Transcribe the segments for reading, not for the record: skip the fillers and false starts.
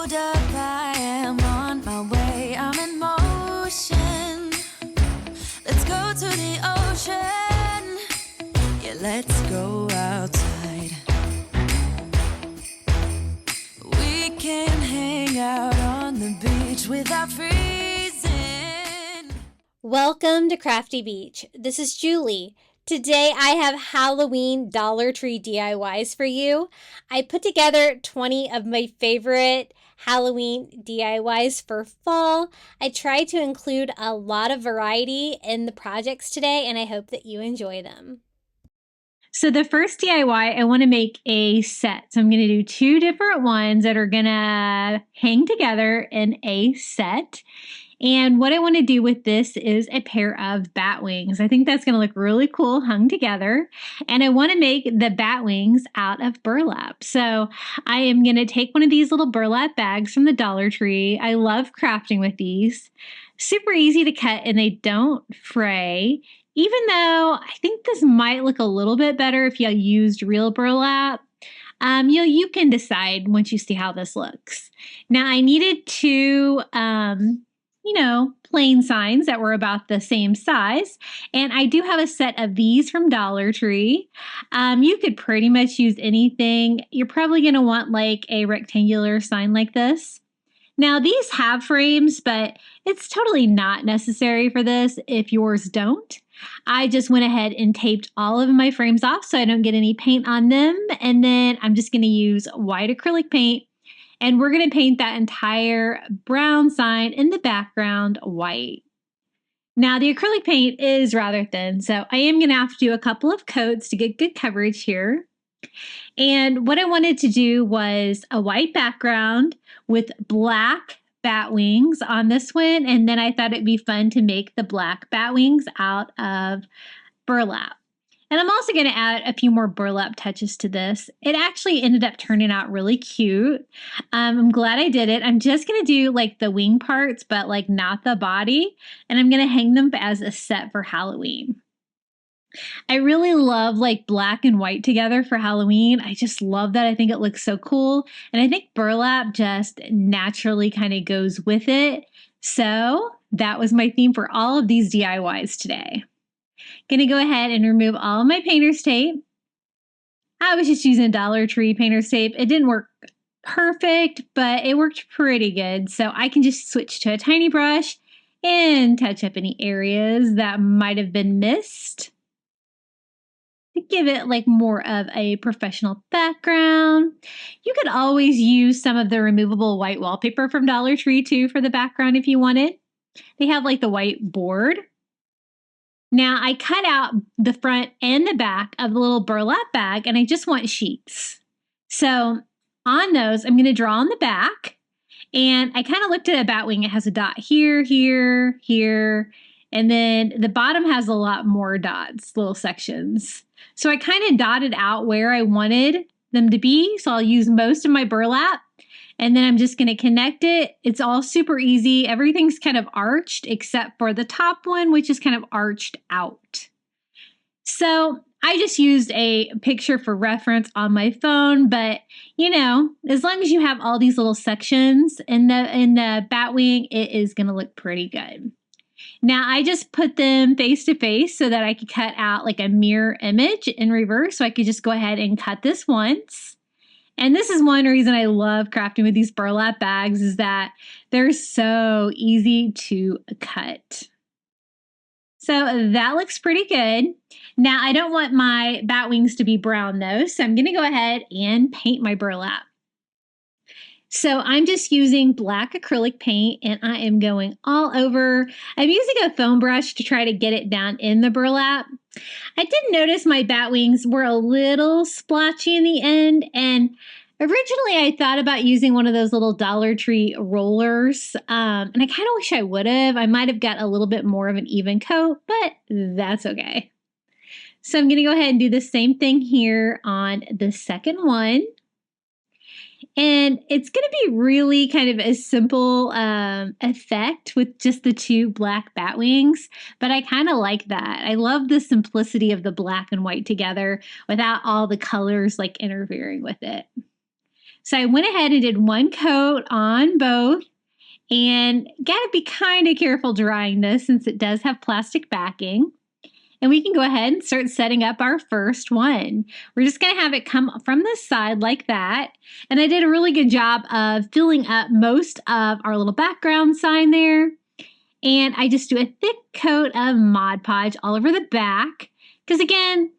hold up, I am on my way, I'm in motion. Let's go to the ocean, yeah, let's go outside. We can hang out on the beach without freezing. Welcome to Crafty Beach. This is Julie. Today I have Halloween Dollar Tree DIYs for you. I put together 20 of my favorite Halloween DIYs for fall. I tried to include a lot of variety in the projects today, and I hope that you enjoy them. So the first DIY, I want to make a set. So I'm going to do two different ones that are going to hang together in a set. And what I want to do with this is a pair of bat wings. I think that's going to look really cool hung together. And I want to make the bat wings out of burlap. So I am going to take one of these little burlap bags from the Dollar Tree. I love crafting with these. Super easy to cut and they don't fray. Even though I think this might look a little bit better if you used real burlap. You can decide once you see how this looks. Now I needed two plain signs that were about the same size. And I do have a set of these from Dollar Tree. You could pretty much use anything. You're probably going to want like a rectangular sign like this. Now these have frames, but it's totally not necessary for this if yours don't. I just went ahead and taped all of my frames off so I don't get any paint on them. And then I'm just going to use white acrylic paint. And we're going to paint that entire brown sign in the background white. Now the acrylic paint is rather thin, so I am going to have to do a couple of coats to get good coverage here. And what I wanted to do was a white background with black bat wings on this one. And then I thought it'd be fun to make the black bat wings out of burlap. And I'm also going to add a few more burlap touches to this. It actually ended up turning out really cute. I'm glad I did it. I'm just going to do like the wing parts, but like not the body. And I'm going to hang them as a set for Halloween. I really love like black and white together for Halloween. I just love that. I think it looks so cool. And I think burlap just naturally kind of goes with it. So that was my theme for all of these DIYs today. Going to go ahead and remove all of my painter's tape. I was just using Dollar Tree painter's tape. It didn't work perfect, but it worked pretty good. So I can just switch to a tiny brush and touch up any areas that might have been missed to give it like more of a professional background. You could always use some of the removable white wallpaper from Dollar Tree too for the background if you wanted. They have like the white board. Now I cut out the front and the back of the little burlap bag and I just want sheets. So on those, I'm going to draw on the back and I kind of looked at a bat wing. It has a dot here, here, here, and then the bottom has a lot more dots, little sections. So I kind of dotted out where I wanted them to be. So I'll use most of my burlap. And then I'm just going to connect it. It's all super easy. Everything's kind of arched except for the top one, which is kind of arched out. So I just used a picture for reference on my phone, but as long as you have all these little sections in the bat wing, it is going to look pretty good. Now I just put them face to face so that I could cut out like a mirror image in reverse. So I could just go ahead and cut this once. And this is one reason I love crafting with these burlap bags is that they're so easy to cut. So that looks pretty good. Now I don't want my bat wings to be brown though, so I'm going to go ahead and paint my burlap. So I'm just using black acrylic paint and I am going all over. I'm using a foam brush to try to get it down in the burlap. I did notice my bat wings were a little splotchy in the end, and originally I thought about using one of those little Dollar Tree rollers, and I kind of wish I would have. I might have got a little bit more of an even coat, but that's okay. So I'm going to go ahead and do the same thing here on the second one. And it's going to be really kind of a simple effect with just the two black bat wings, but I kind of like that. I love the simplicity of the black and white together without all the colors like interfering with it. So I went ahead and did one coat on both, and gotta be kind of careful drying this since it does have plastic backing. And we can go ahead and start setting up our first one. We're just going to have it come from the side like that. And I did a really good job of filling up most of our little background sign there. And I just do a thick coat of Mod Podge all over the back. Because again,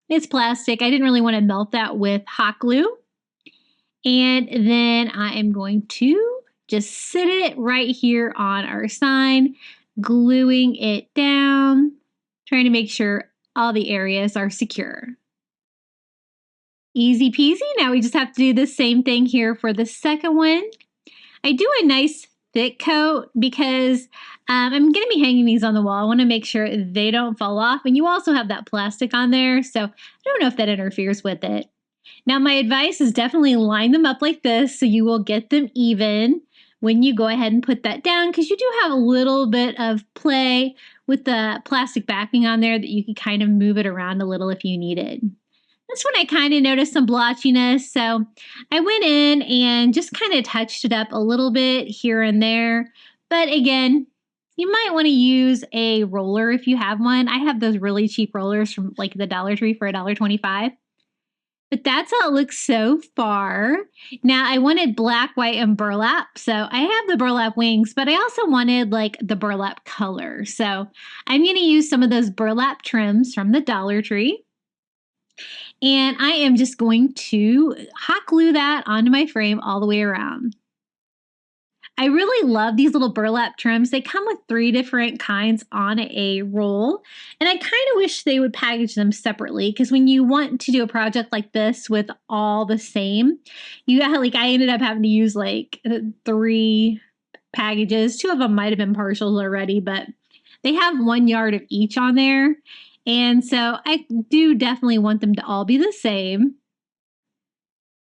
it's plastic. I didn't really want to melt that with hot glue. And then I am going to just sit it right here on our sign, gluing it down, trying to make sure all the areas are secure. Easy peasy. Now we just have to do the same thing here for the second one. I do a nice thick coat because I'm going to be hanging these on the wall. I want to make sure they don't fall off. And you also have that plastic on there, so I don't know if that interferes with it. Now my advice is definitely line them up like this so you will get them even when you go ahead and put that down, because you do have a little bit of play with the plastic backing on there that you can kind of move it around a little if you needed. That's when I kind of noticed some blotchiness, so I went in and just kind of touched it up a little bit here and there. But again, you might want to use a roller if you have one. I have those really cheap rollers from like the Dollar Tree for $1.25. But that's how it looks so far. Now I wanted black, white, and burlap. So I have the burlap wings, but I also wanted like the burlap color. So I'm going to use some of those burlap trims from the Dollar Tree. And I am just going to hot glue that onto my frame all the way around. I really love these little burlap trims. They come with 3 different kinds on a roll. And I kind of wish they would package them separately, because when you want to do a project like this with all the same, I ended up having to use like 3 packages. 2 of them might have been partials already, but they have 1 yard of each on there. And so I do definitely want them to all be the same.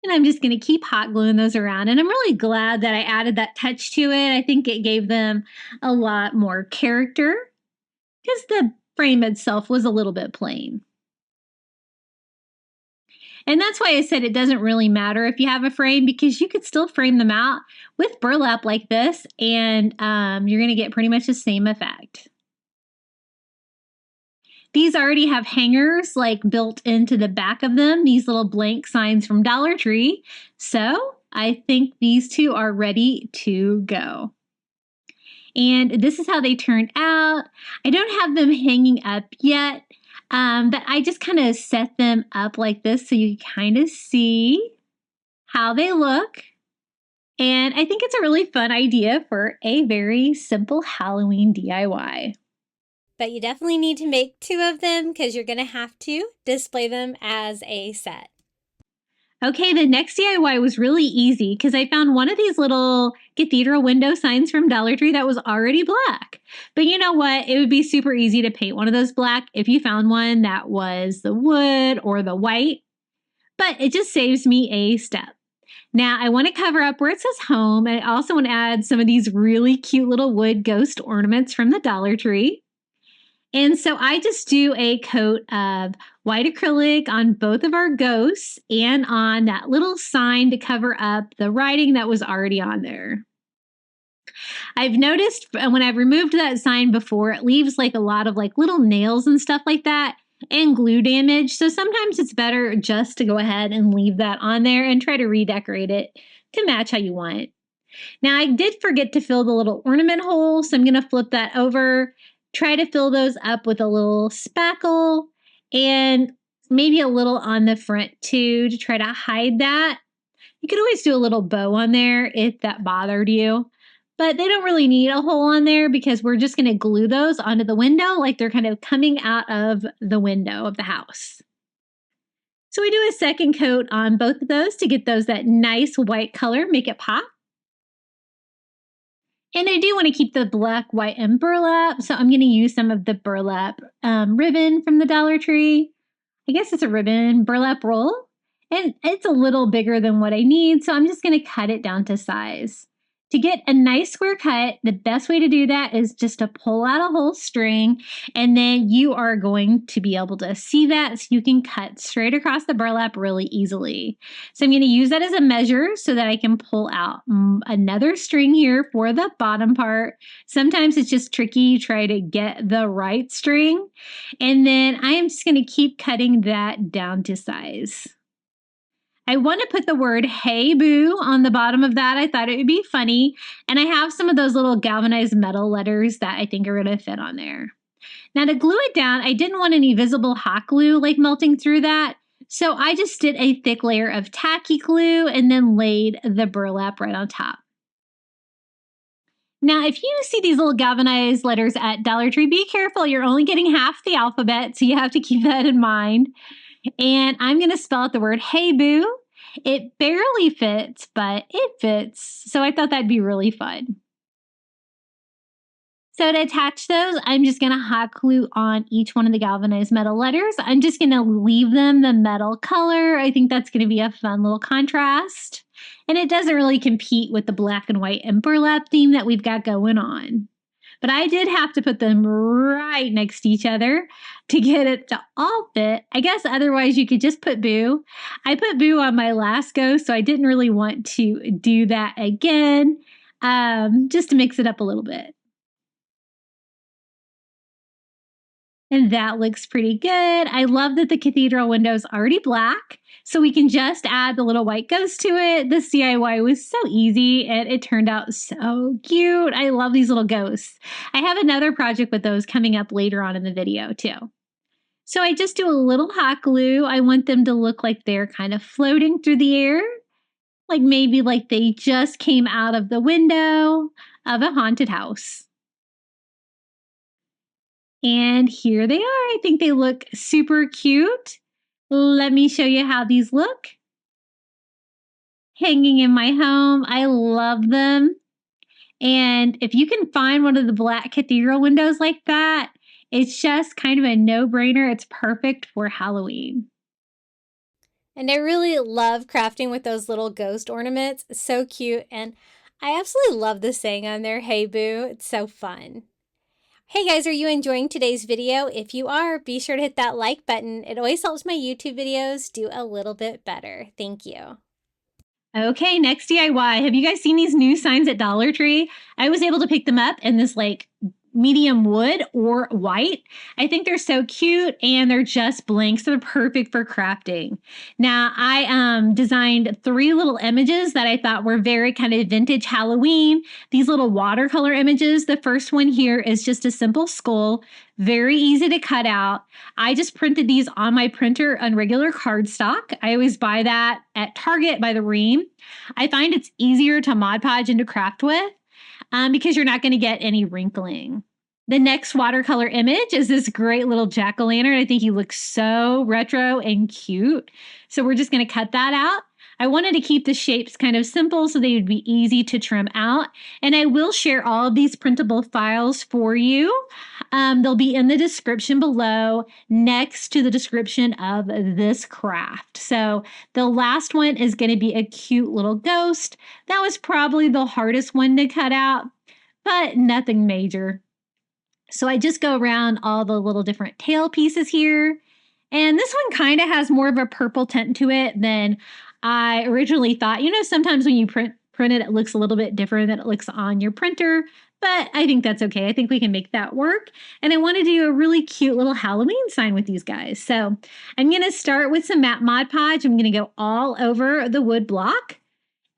And I'm just going to keep hot gluing those around. And I'm really glad that I added that touch to it. I think it gave them a lot more character because the frame itself was a little bit plain. And that's why I said it doesn't really matter if you have a frame, because you could still frame them out with burlap like this, and you're going to get pretty much the same effect. These already have hangers like built into the back of them, these little blank signs from Dollar Tree. So I think these 2 are ready to go. And this is how they turned out. I don't have them hanging up yet, but I just kind of set them up like this so you kind of see how they look. And I think it's a really fun idea for a very simple Halloween DIY. But you definitely need to make 2 of them because you're going to have to display them as a set. Okay, the next DIY was really easy because I found one of these little cathedral window signs from Dollar Tree that was already black. But you know what? It would be super easy to paint one of those black if you found one that was the wood or the white. But it just saves me a step. Now I want to cover up where it says home, and I also want to add some of these really cute little wood ghost ornaments from the Dollar Tree. And so I just do a coat of white acrylic on both of our ghosts and on that little sign to cover up the writing that was already on there. I've noticed when I've removed that sign before, it leaves like a lot of like little nails and stuff like that and glue damage. So sometimes it's better just to go ahead and leave that on there and try to redecorate it to match how you want. Now I did forget to fill the little ornament hole, so I'm going to flip that over. Try to fill those up with a little spackle and maybe a little on the front too to try to hide that. You could always do a little bow on there if that bothered you, but they don't really need a hole on there because we're just going to glue those onto the window like they're kind of coming out of the window of the house. So we do a second coat on both of those to get those that nice white color, make it pop. And I do want to keep the black, white, and burlap, so I'm going to use some of the burlap ribbon from the Dollar Tree. I guess it's a ribbon burlap roll, and it's a little bigger than what I need, so I'm just going to cut it down to size. To get a nice square cut, the best way to do that is just to pull out a whole string, and then you are going to be able to see that so you can cut straight across the burlap really easily. So I'm going to use that as a measure so that I can pull out another string here for the bottom part. Sometimes it's just tricky, try to get the right string. And then I am just going to keep cutting that down to size. I want to put the word "Hey Boo" on the bottom of that. I thought it would be funny. And I have some of those little galvanized metal letters that I think are going to fit on there. Now to glue it down, I didn't want any visible hot glue like melting through that. So I just did a thick layer of tacky glue and then laid the burlap right on top. Now, if you see these little galvanized letters at Dollar Tree, be careful. You're only getting half the alphabet, so you have to keep that in mind. And I'm going to spell out the word "Hey Boo." It barely fits, but it fits. So I thought that'd be really fun. So to attach those, I'm just going to hot glue on each one of the galvanized metal letters. I'm just going to leave them the metal color. I think that's going to be a fun little contrast. And it doesn't really compete with the black and white and burlap theme that we've got going on. But I did have to put them right next to each other to get it to all fit. I guess otherwise you could just put Boo. I put Boo on my last go, so I didn't really want to do that again, just to mix it up a little bit. And that looks pretty good. I love that the cathedral window is already black, so we can just add the little white ghost to it. This DIY was so easy, and it turned out so cute. I love these little ghosts. I have another project with those coming up later on in the video, too. So I just do a little hot glue. I want them to look like they're kind of floating through the air, like maybe like they just came out of the window of a haunted house. And here they are. I think they look super cute. Let me show you how these look. Hanging in my home. I love them. And if you can find one of the black cathedral windows like that, it's just kind of a no-brainer. It's perfect for Halloween. And I really love crafting with those little ghost ornaments. It's so cute. And I absolutely love the saying on there, "Hey Boo." It's so fun. Hey guys, are you enjoying today's video? If you are, be sure to hit that like button. It always helps my YouTube videos do a little bit better. Thank you. Okay, next DIY. Have you guys seen these new signs at Dollar Tree? I was able to pick them up in this like medium wood or white. I think they're so cute, and they're just blanks. So they're perfect for crafting. Now, I designed 3 little images that I thought were very kind of vintage Halloween. These little watercolor images. The first one here is just a simple skull, very easy to cut out. I just printed these on my printer on regular cardstock. I always buy that at Target by the ream. I find it's easier to Mod Podge and to craft with. Because you're not going to get any wrinkling. The next watercolor image is this great little jack-o'-lantern. I think he looks so retro and cute. So we're just going to cut that out. I wanted to keep the shapes kind of simple so they would be easy to trim out. And I will share all of these printable files for you. They'll be in the description below next to the description of this craft. So the last one is going to be a cute little ghost. That was probably the hardest one to cut out, but nothing major. So I just go around all the little different tail pieces here. And this one kind of has more of a purple tint to it than I originally thought. You know, sometimes when you print it, it looks a little bit different than it looks on your printer, but I think that's okay. I think we can make that work. And I want to do a really cute little Halloween sign with these guys. So I'm going to start with some matte Mod Podge. I'm going to go all over the wood block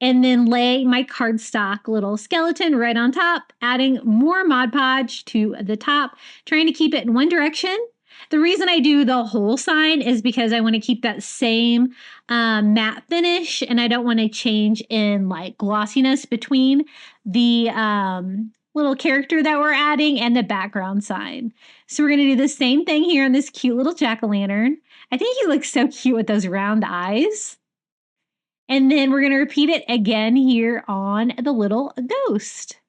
and then lay my cardstock little skeleton right on top, adding more Mod Podge to the top, trying to keep it in one direction. The reason I do the whole sign is because I want to keep that same matte finish, and I don't want to change in like glossiness between the little character that we're adding and the background sign. So we're going to do the same thing here on this cute little jack-o'-lantern. I think he looks so cute with those round eyes. And then we're going to repeat it again here on the little ghost.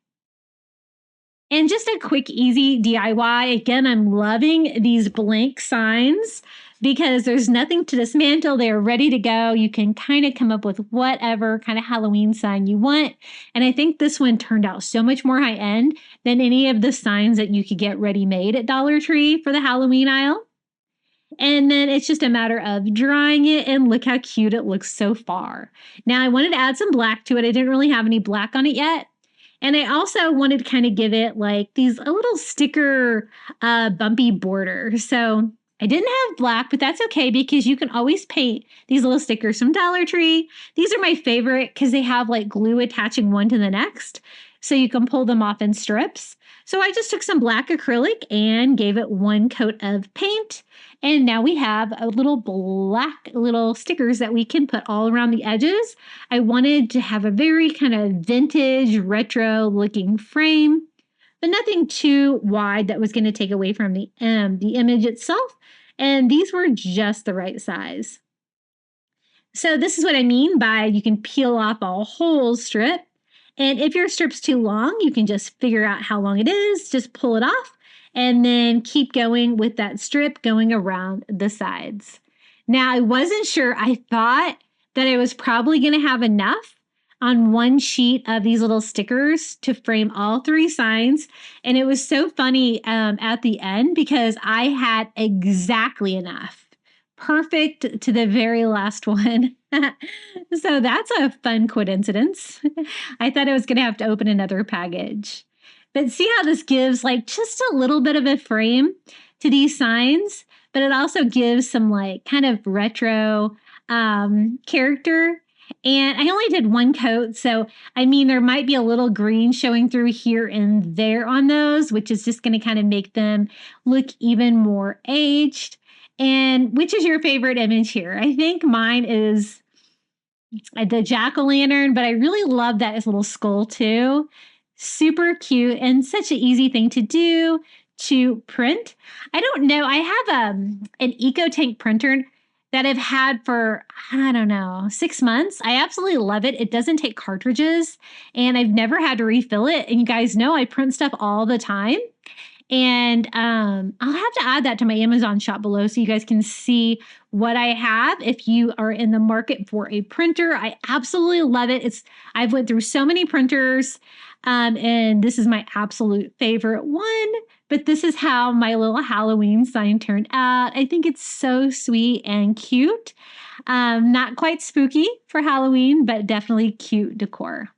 And just a quick, easy DIY. Again, I'm loving these blank signs. because there's nothing to dismantle. They're ready to go. You can kind of come up with whatever kind of Halloween sign you want. And I think this one turned out so much more high end than any of the signs that you could get ready made at Dollar Tree for the Halloween aisle. And then it's just a matter of drying it, and look how cute it looks so far. Now I wanted to add some black to it. I didn't really have any black on it yet. And I also wanted to kind of give it like a little sticker bumpy border. So I didn't have black, but that's okay because you can always paint these little stickers from Dollar Tree. These are my favorite because they have like glue attaching one to the next. So you can pull them off in strips. So I just took some black acrylic and gave it one coat of paint. And now we have a little black little stickers that we can put all around the edges. I wanted to have a very kind of vintage, retro looking frame, but nothing too wide that was going to take away from the image itself. And these were just the right size. So this is what I mean by you can peel off a whole strip. And if your strip's too long, you can just figure out how long it is, just pull it off, and then keep going with that strip going around the sides. Now, I wasn't sure. I thought that I was probably going to have enough on one sheet of these little stickers to frame all three signs. And it was so funny at the end because I had exactly enough. Perfect to the very last one. So that's a fun coincidence. I thought I was going to have to open another package. But see how this gives like just a little bit of a frame to these signs, but it also gives some like kind of retro character. And I only did one coat. So, I mean, there might be a little green showing through here and there on those, which is just going to kind of make them look even more aged. And which is your favorite image here? I think mine is the jack-o'-lantern, but I really love that little skull too. Super cute and such an easy thing to do to print. I don't know. I have an EcoTank printer that I've had for, 6 months. I absolutely love it. It doesn't take cartridges and I've never had to refill it. And you guys know I print stuff all the time. And I'll have to add that to my Amazon shop below so you guys can see what I have if you are in the market for a printer. I absolutely love it. I've went through so many printers, and this is my absolute favorite one. But this is how my little Halloween sign turned out. I think it's so sweet and cute. Not quite spooky for Halloween, but definitely cute decor.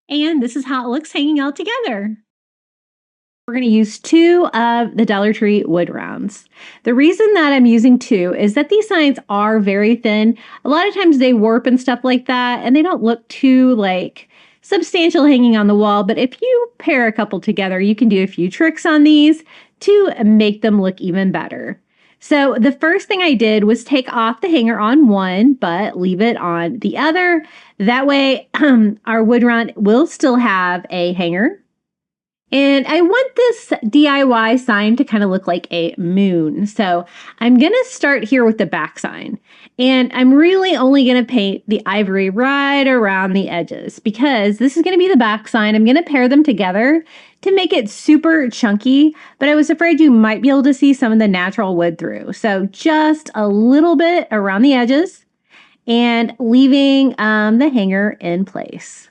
And this is how it looks hanging all together. We're going to use 2 of the Dollar Tree wood rounds. The reason that I'm using 2 is that these signs are very thin. A lot of times they warp and stuff like that, and they don't look too like substantial hanging on the wall. But if you pair a couple together, you can do a few tricks on these to make them look even better. So the first thing I did was take off the hanger on one, but leave it on the other. That way our wood round will still have a hanger. And I want this DIY sign to kind of look like a moon. So I'm going to start here with the back sign. And I'm really only going to paint the ivory right around the edges because this is going to be the back sign. I'm going to pair them together to make it super chunky, but I was afraid you might be able to see some of the natural wood through. So just a little bit around the edges and leaving the hanger in place.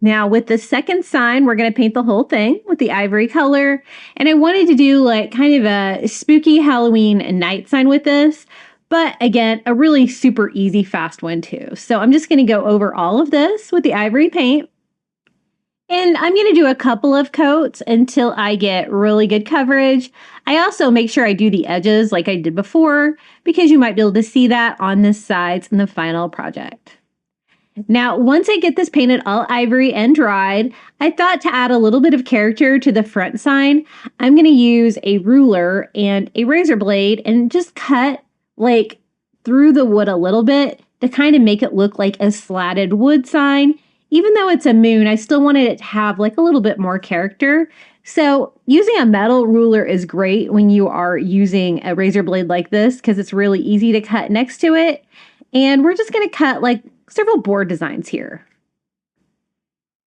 Now with the second sign, we're going to paint the whole thing with the ivory color. And I wanted to do like kind of a spooky Halloween night sign with this. But again, a really super easy, fast one too. So I'm just going to go over all of this with the ivory paint. And I'm going to do a couple of coats until I get really good coverage. I also make sure I do the edges like I did before because you might be able to see that on the sides in the final project. Now, once I get this painted all ivory and dried, I thought to add a little bit of character to the front sign, I'm going to use a ruler and a razor blade and just cut like through the wood a little bit to kind of make it look like a slatted wood sign. Even though it's a moon, I still wanted it to have like a little bit more character. So using a metal ruler is great when you are using a razor blade like this because it's really easy to cut next to it. And we're just going to cut like several board designs here.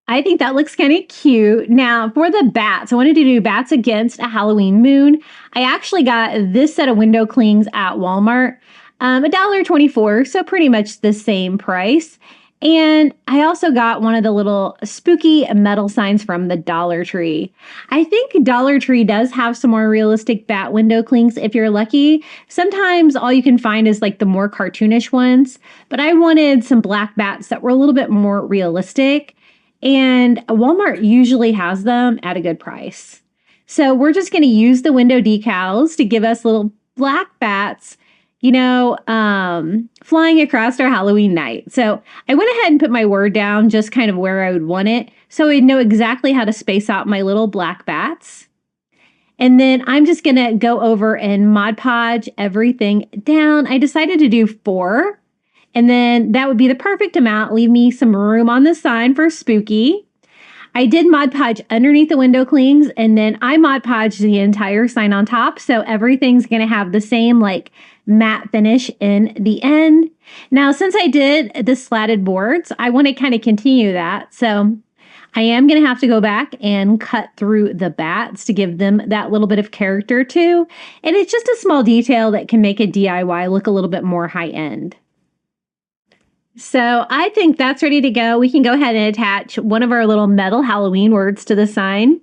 I think that looks kind of cute. Now, for the bats, I wanted to do bats against a Halloween moon. I actually got this set of window clings at Walmart, $1.24, so pretty much the same price. And I also got one of the little spooky metal signs from the Dollar Tree. I think Dollar Tree does have some more realistic bat window clings if you're lucky. Sometimes all you can find is like the more cartoonish ones, but I wanted some black bats that were a little bit more realistic. And Walmart usually has them at a good price. So we're just going to use the window decals to give us little black bats, flying across our Halloween night. So I went ahead and put my word down just kind of where I would want it, so I'd know exactly how to space out my little black bats. And then I'm just going to go over and Mod Podge everything down. I decided to do 4. And then that would be the perfect amount. Leave me some room on the sign for spooky. I did Mod Podge underneath the window clings, and then I Mod Podged the entire sign on top. So everything's going to have the same like matte finish in the end. Now, since I did the slatted boards, I want to kind of continue that. So I am going to have to go back and cut through the bats to give them that little bit of character too. And it's just a small detail that can make a DIY look a little bit more high end. So I think that's ready to go. We can go ahead and attach one of our little metal Halloween words to the sign.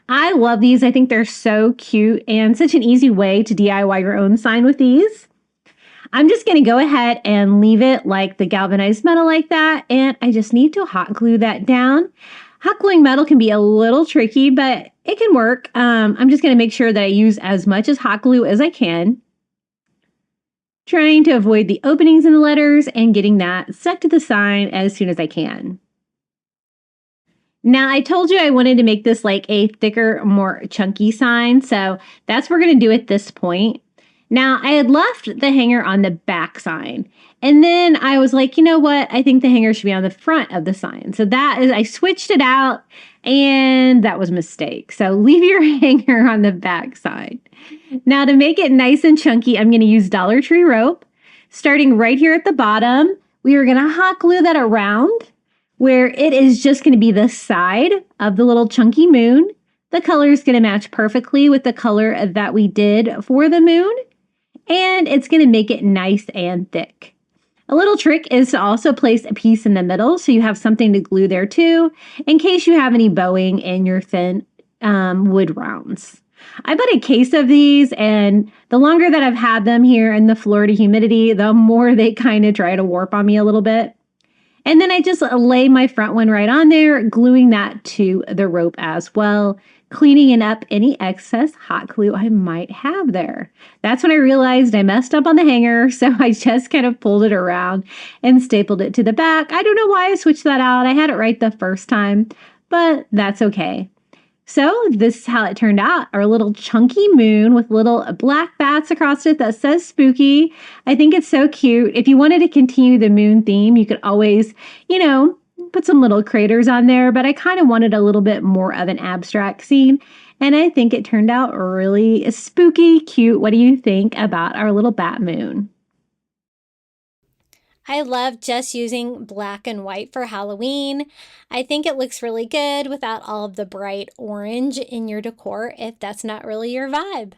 I love these. I think they're so cute and such an easy way to DIY your own sign with these. I'm just going to go ahead and leave it like the galvanized metal like that. And I just need to hot glue that down. Hot gluing metal can be a little tricky, but it can work. I'm just going to make sure that I use as much as hot glue as I can, trying to avoid the openings in the letters and getting that stuck to the sign as soon as I can. Now, I told you I wanted to make this like a thicker, more chunky sign, so that's what we're going to do at this point. Now, I had left the hanger on the back sign, and then I was like, you know what? I think the hanger should be on the front of the sign. So I switched it out, and that was a mistake. So leave your hanger on the back side. Now, to make it nice and chunky, I'm going to use Dollar Tree rope. Starting right here at the bottom, we are going to hot glue that around where it is just going to be the side of the little chunky moon. The color is going to match perfectly with the color that we did for the moon, and it's going to make it nice and thick. A little trick is to also place a piece in the middle so you have something to glue there too, in case you have any bowing in your thin wood rounds. I bought a case of these, and the longer that I've had them here in the Florida humidity, the more they kind of try to warp on me a little bit. And then I just lay my front one right on there, gluing that to the rope as well, cleaning up any excess hot glue I might have there. That's when I realized I messed up on the hanger, so I just kind of pulled it around and stapled it to the back. I don't know why I switched that out. I had it right the first time, but that's okay. So this is how it turned out, our little chunky moon with little black bats across it that says spooky. I think it's so cute. If you wanted to continue the moon theme, you could always, put some little craters on there, but I kind of wanted a little bit more of an abstract scene, and I think it turned out really spooky, cute. What do you think about our little bat moon? I love just using black and white for Halloween. I think it looks really good without all of the bright orange in your decor if that's not really your vibe.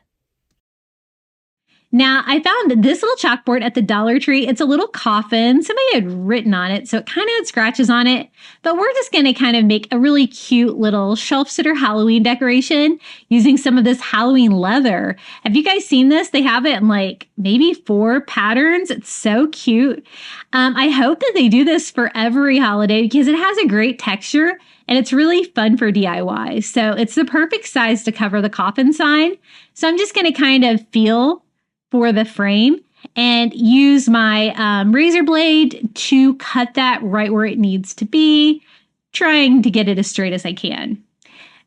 Now, I found this little chalkboard at the Dollar Tree. It's a little coffin. Somebody had written on it, so it kind of had scratches on it. But we're just going to kind of make a really cute little shelf sitter Halloween decoration using some of this Halloween leather. Have you guys seen this? They have it in like maybe 4 patterns. It's so cute. I hope that they do this for every holiday because it has a great texture and it's really fun for DIY. So it's the perfect size to cover the coffin sign. So I'm just going to kind of feel for the frame and use my razor blade to cut that right where it needs to be, trying to get it as straight as I can.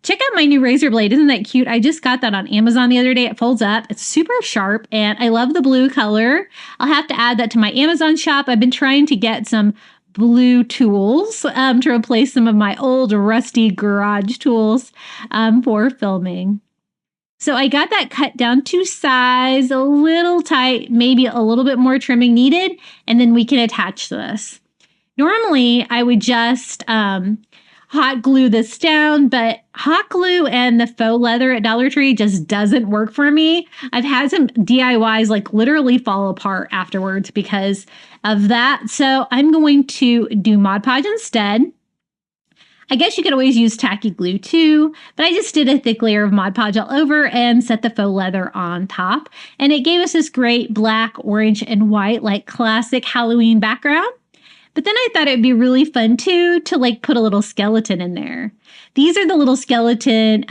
Check out my new razor blade. Isn't that cute? I just got that on Amazon the other day. It folds up. It's super sharp and I love the blue color. I'll have to add that to my Amazon shop. I've been trying to get some blue tools to replace some of my old rusty garage tools for filming. So I got that cut down to size, a little tight, maybe a little bit more trimming needed, and then we can attach this. Normally, I would just hot hot glue this down, but hot glue and the faux leather at Dollar Tree just doesn't work for me. I've had some DIYs like literally fall apart afterwards because of that. So I'm going to do Mod Podge instead. I guess you could always use tacky glue too, but I just did a thick layer of Mod Podge all over and set the faux leather on top. And it gave us this great black, orange, and white, like classic Halloween background. But then I thought it'd be really fun too to like put a little skeleton in there. These are the little skeleton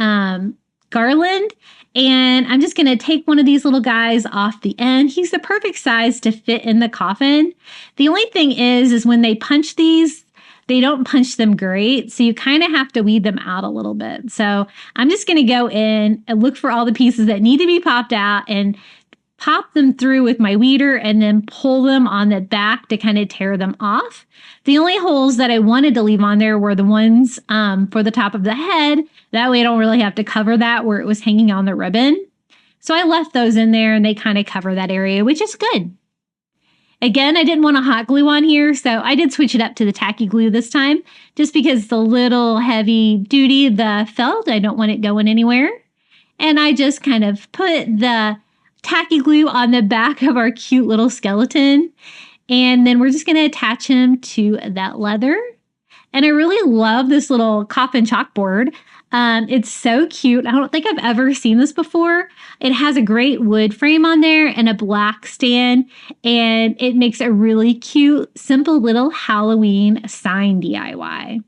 garland. And I'm just going to take one of these little guys off the end. He's the perfect size to fit in the coffin. The only thing is when they punch these, they don't punch them great. So you kind of have to weed them out a little bit. So I'm just going to go in and look for all the pieces that need to be popped out and pop them through with my weeder and then pull them on the back to kind of tear them off. The only holes that I wanted to leave on there were the ones for the top of the head. That way I don't really have to cover that where it was hanging on the ribbon. So I left those in there and they kind of cover that area, which is good. Again, I didn't want a hot glue on here, so I did switch it up to the tacky glue this time, just because it's a little heavy duty, the felt. I don't want it going anywhere. And I just kind of put the tacky glue on the back of our cute little skeleton. And then we're just going to attach him to that leather. And I really love this little coffin chalkboard. It's so cute. I don't think I've ever seen this before. It has a great wood frame on there and a black stand. And it makes a really cute, simple little Halloween sign DIY.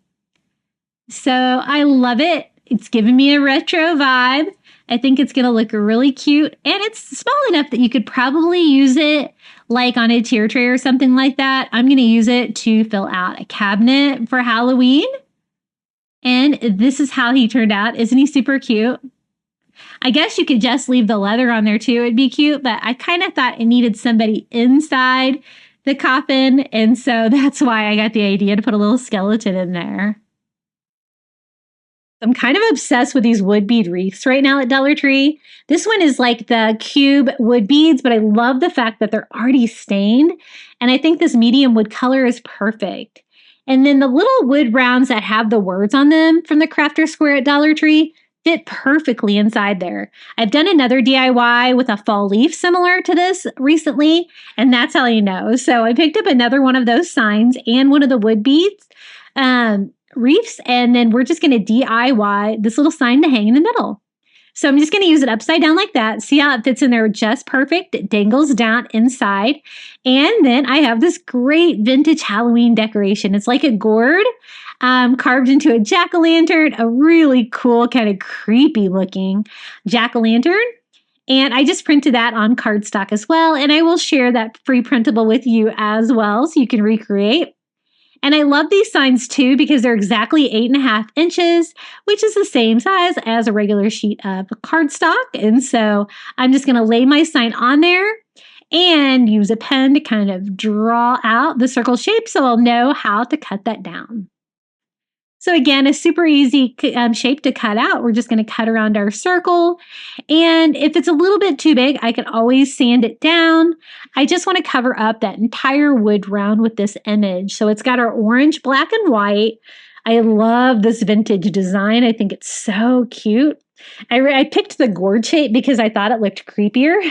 So I love it. It's giving me a retro vibe. I think it's going to look really cute. And it's small enough that you could probably use it like on a tier tray or something like that. I'm going to use it to fill out a cabinet for Halloween. And this is how he turned out. Isn't he super cute? I guess you could just leave the leather on there too. It'd be cute, but I kind of thought it needed somebody inside the coffin. And so that's why I got the idea to put a little skeleton in there. I'm kind of obsessed with these wood bead wreaths right now at Dollar Tree. This one is like the cube wood beads, but I love the fact that they're already stained. And I think this medium wood color is perfect. And then the little wood rounds that have the words on them from the Crafter Square at Dollar Tree fit perfectly inside there. I've done another DIY with a fall leaf similar to this recently, and that's how you know. So I picked up another one of those signs and one of the wood beads wreaths, and then we're just going to DIY this little sign to hang in the middle. So I'm just going to use it upside down like that. See how it fits in there just perfect? It dangles down inside. And then I have this great vintage Halloween decoration. It's like a gourd carved into a jack-o'-lantern, a really cool, kind of creepy looking jack-o'-lantern. And I just printed that on cardstock as well. And I will share that free printable with you as well so you can recreate. And I love these signs too because they're exactly 8.5 inches, which is the same size as a regular sheet of cardstock. And so I'm just going to lay my sign on there and use a pen to kind of draw out the circle shape so I'll know how to cut that down. So again, a super easy shape to cut out. We're just going to cut around our circle. And if it's a little bit too big, I can always sand it down. I just want to cover up that entire wood round with this image. So it's got our orange, black, and white. I love this vintage design. I think it's so cute. I picked the gourd shape because I thought it looked creepier.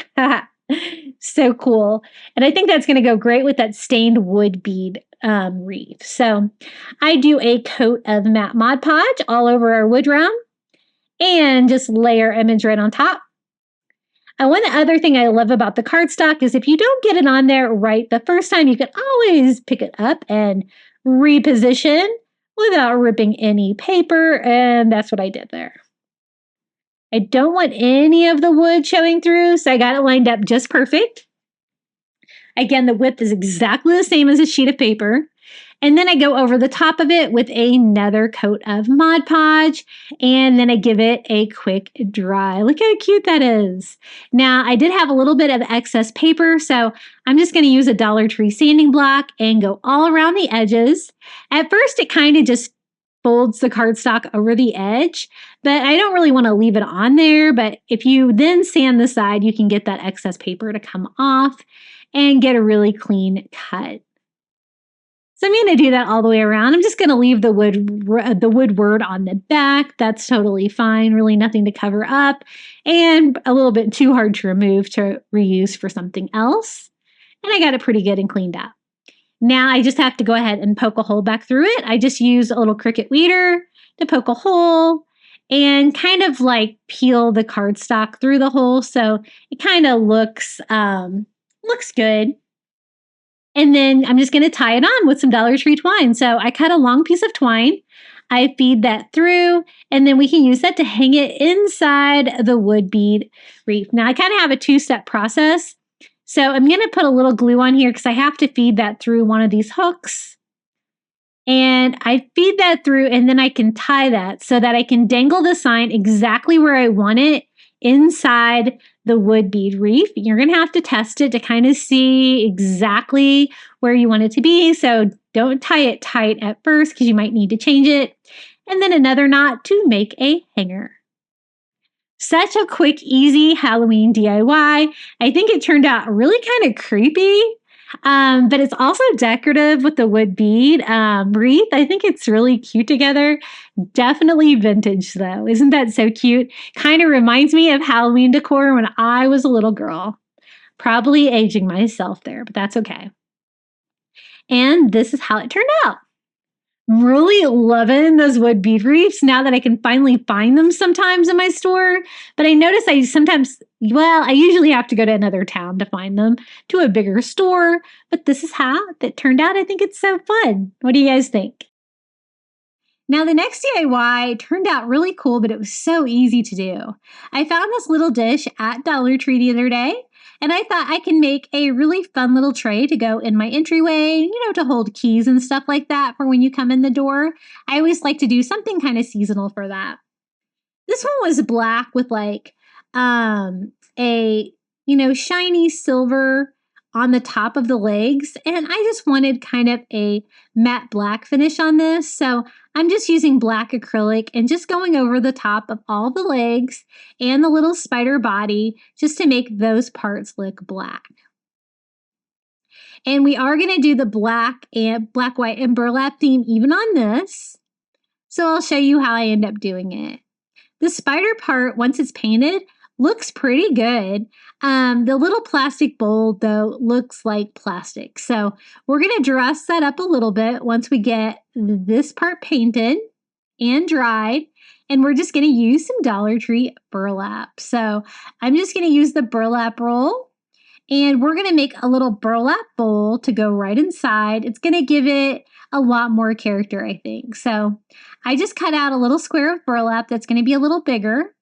So cool. And I think that's going to go great with that stained wood bead wreath. So I do a coat of matte Mod Podge all over our wood round and just lay our image right on top. And one other thing I love about the cardstock is if you don't get it on there right the first time, you can always pick it up and reposition without ripping any paper. And that's what I did there. I don't want any of the wood showing through, so I got it lined up just perfect. Again, the width is exactly the same as a sheet of paper. And then I go over the top of it with another coat of Mod Podge, and then I give it a quick dry. Look how cute that is. Now, I did have a little bit of excess paper, so I'm just going to use a Dollar Tree sanding block and go all around the edges. At first, it kind of just folds the cardstock over the edge, but I don't really want to leave it on there. But if you then sand the side, you can get that excess paper to come off and get a really clean cut. So I'm going to do that all the way around. I'm just going to leave the wood word on the back. That's totally fine. Really nothing to cover up and a little bit too hard to remove to reuse for something else. And I got it pretty good and cleaned up. Now I just have to go ahead and poke a hole back through it. I just use a little Cricut weeder to poke a hole and kind of like peel the cardstock through the hole so it kind of looks good. And then I'm just going to tie it on with some Dollar Tree twine. So I cut a long piece of twine. I feed that through, and then we can use that to hang it inside the wood bead wreath. Now, I kind of have a two-step process. So I'm going to put a little glue on here because I have to feed that through one of these hooks. And I feed that through, and then I can tie that so that I can dangle the sign exactly where I want it inside the wood bead wreath. You're going to have to test it to kind of see exactly where you want it to be. So don't tie it tight at first because you might need to change it. And then another knot to make a hanger. Such a quick, easy Halloween DIY. I think it turned out really kind of creepy, but it's also decorative with the wood bead wreath. I think it's really cute together. Definitely vintage though. Isn't that so cute? Kind of reminds me of Halloween decor when I was a little girl. Probably aging myself there, but that's okay. And this is how it turned out. Really loving those wood bead wreaths now that I can finally find them sometimes in my store. But I notice I usually have to go to another town to find them, to a bigger store. But this is how it turned out. I think it's so fun. What do you guys think? Now, the next DIY turned out really cool, but it was so easy to do. I found this little dish at Dollar Tree the other day, and I thought I can make a really fun little tray to go in my entryway, to hold keys and stuff like that for when you come in the door. I always like to do something kind of seasonal for that. This one was black with like a shiny silver on the top of the legs, and I just wanted kind of a matte black finish on this. So I'm just using black acrylic and just going over the top of all the legs and the little spider body just to make those parts look black. And we are going to do the black, white, and burlap theme even on this. So I'll show you how I end up doing it. The spider part, once it's painted, looks pretty good. The little plastic bowl, though, looks like plastic. So we're going to dress that up a little bit once we get this part painted and dried. And we're just going to use some Dollar Tree burlap. So I'm just going to use the burlap roll. And we're going to make a little burlap bowl to go right inside. It's going to give it a lot more character, I think. So I just cut out a little square of burlap that's going to be a little bigger.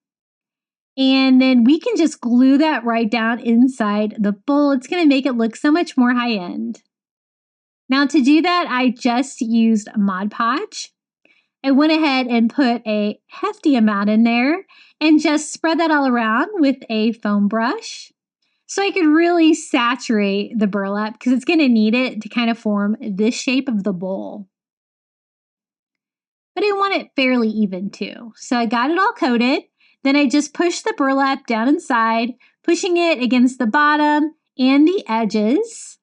And then we can just glue that right down inside the bowl. It's going to make it look so much more high-end. Now to do that, I just used Mod Podge. I went ahead and put a hefty amount in there and just spread that all around with a foam brush. So I could really saturate the burlap because it's going to need it to kind of form this shape of the bowl. But I want it fairly even too. So I got it all coated. Then I just pushed the burlap down inside, pushing it against the bottom and the edges.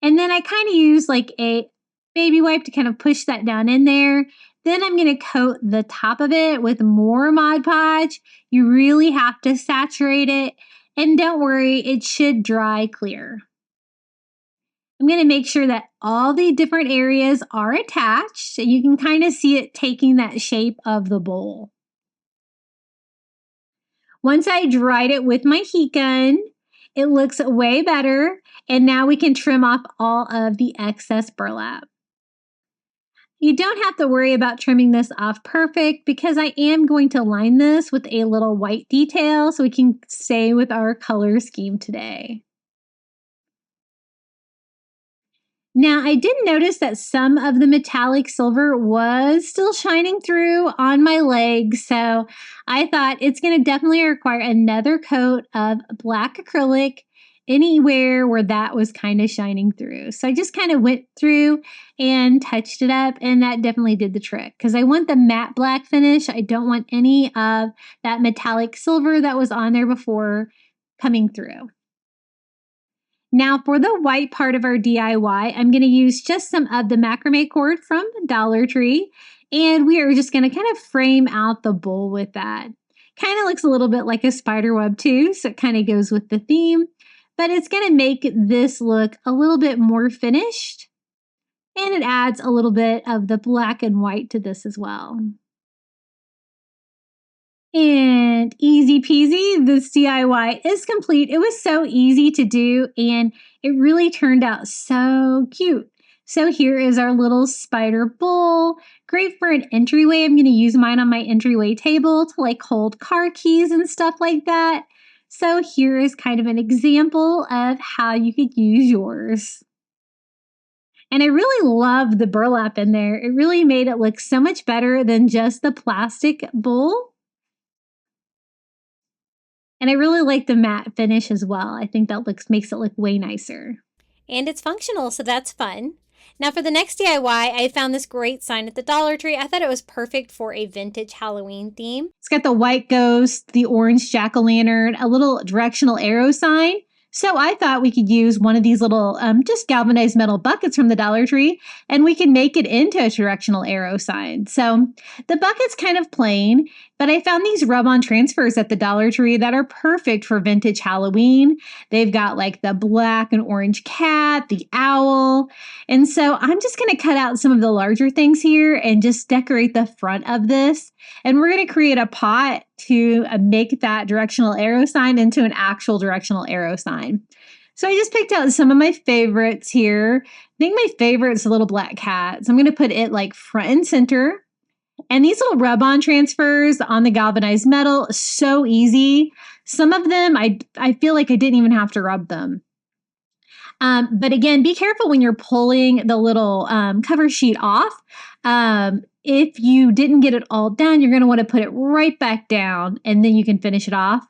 And then I kind of use like a baby wipe to kind of push that down in there. Then I'm going to coat the top of it with more Mod Podge. You really have to saturate it. And don't worry, it should dry clear. I'm going to make sure that all the different areas are attached so you can kind of see it taking that shape of the bowl. Once I dried it with my heat gun, it looks way better. And now we can trim off all of the excess burlap. You don't have to worry about trimming this off perfect because I am going to line this with a little white detail so we can stay with our color scheme today. Now, I did notice that some of the metallic silver was still shining through on my legs, so I thought it's going to definitely require another coat of black acrylic anywhere where that was kind of shining through. So I just kind of went through and touched it up, and that definitely did the trick because I want the matte black finish. I don't want any of that metallic silver that was on there before coming through. Now for the white part of our DIY, I'm going to use just some of the macrame cord from Dollar Tree, and we are just going to kind of frame out the bowl with that. Kind of looks a little bit like a spider web too, so it kind of goes with the theme, but it's going to make this look a little bit more finished, and it adds a little bit of the black and white to this as well. And easy peasy, this DIY is complete. It was so easy to do, and it really turned out so cute. So here is our little spider bowl. Great for an entryway. I'm going to use mine on my entryway table to like hold car keys and stuff like that. So here is kind of an example of how you could use yours. And I really love the burlap in there. It really made it look so much better than just the plastic bowl. And I really like the matte finish as well. I think that makes it look way nicer. And it's functional, so that's fun. Now for the next DIY, I found this great sign at the Dollar Tree. I thought it was perfect for a vintage Halloween theme. It's got the white ghost, the orange jack-o'-lantern, a little directional arrow sign. So I thought we could use one of these little just galvanized metal buckets from the Dollar Tree, and we can make it into a directional arrow sign. So the bucket's kind of plain, but I found these rub-on transfers at the Dollar Tree that are perfect for vintage Halloween. They've got like the black and orange cat, the owl. And so I'm just going to cut out some of the larger things here and just decorate the front of this. And we're going to create a pot to make that directional arrow sign into an actual directional arrow sign. So I just picked out some of my favorites here. I think my favorite is the little black cat. So I'm going to put it like front and center. And these little rub-on transfers on the galvanized metal, so easy. Some of them, I feel like I didn't even have to rub them. But again, be careful when you're pulling the little cover sheet off. If you didn't get it all done, you're going to want to put it right back down, and then you can finish it off.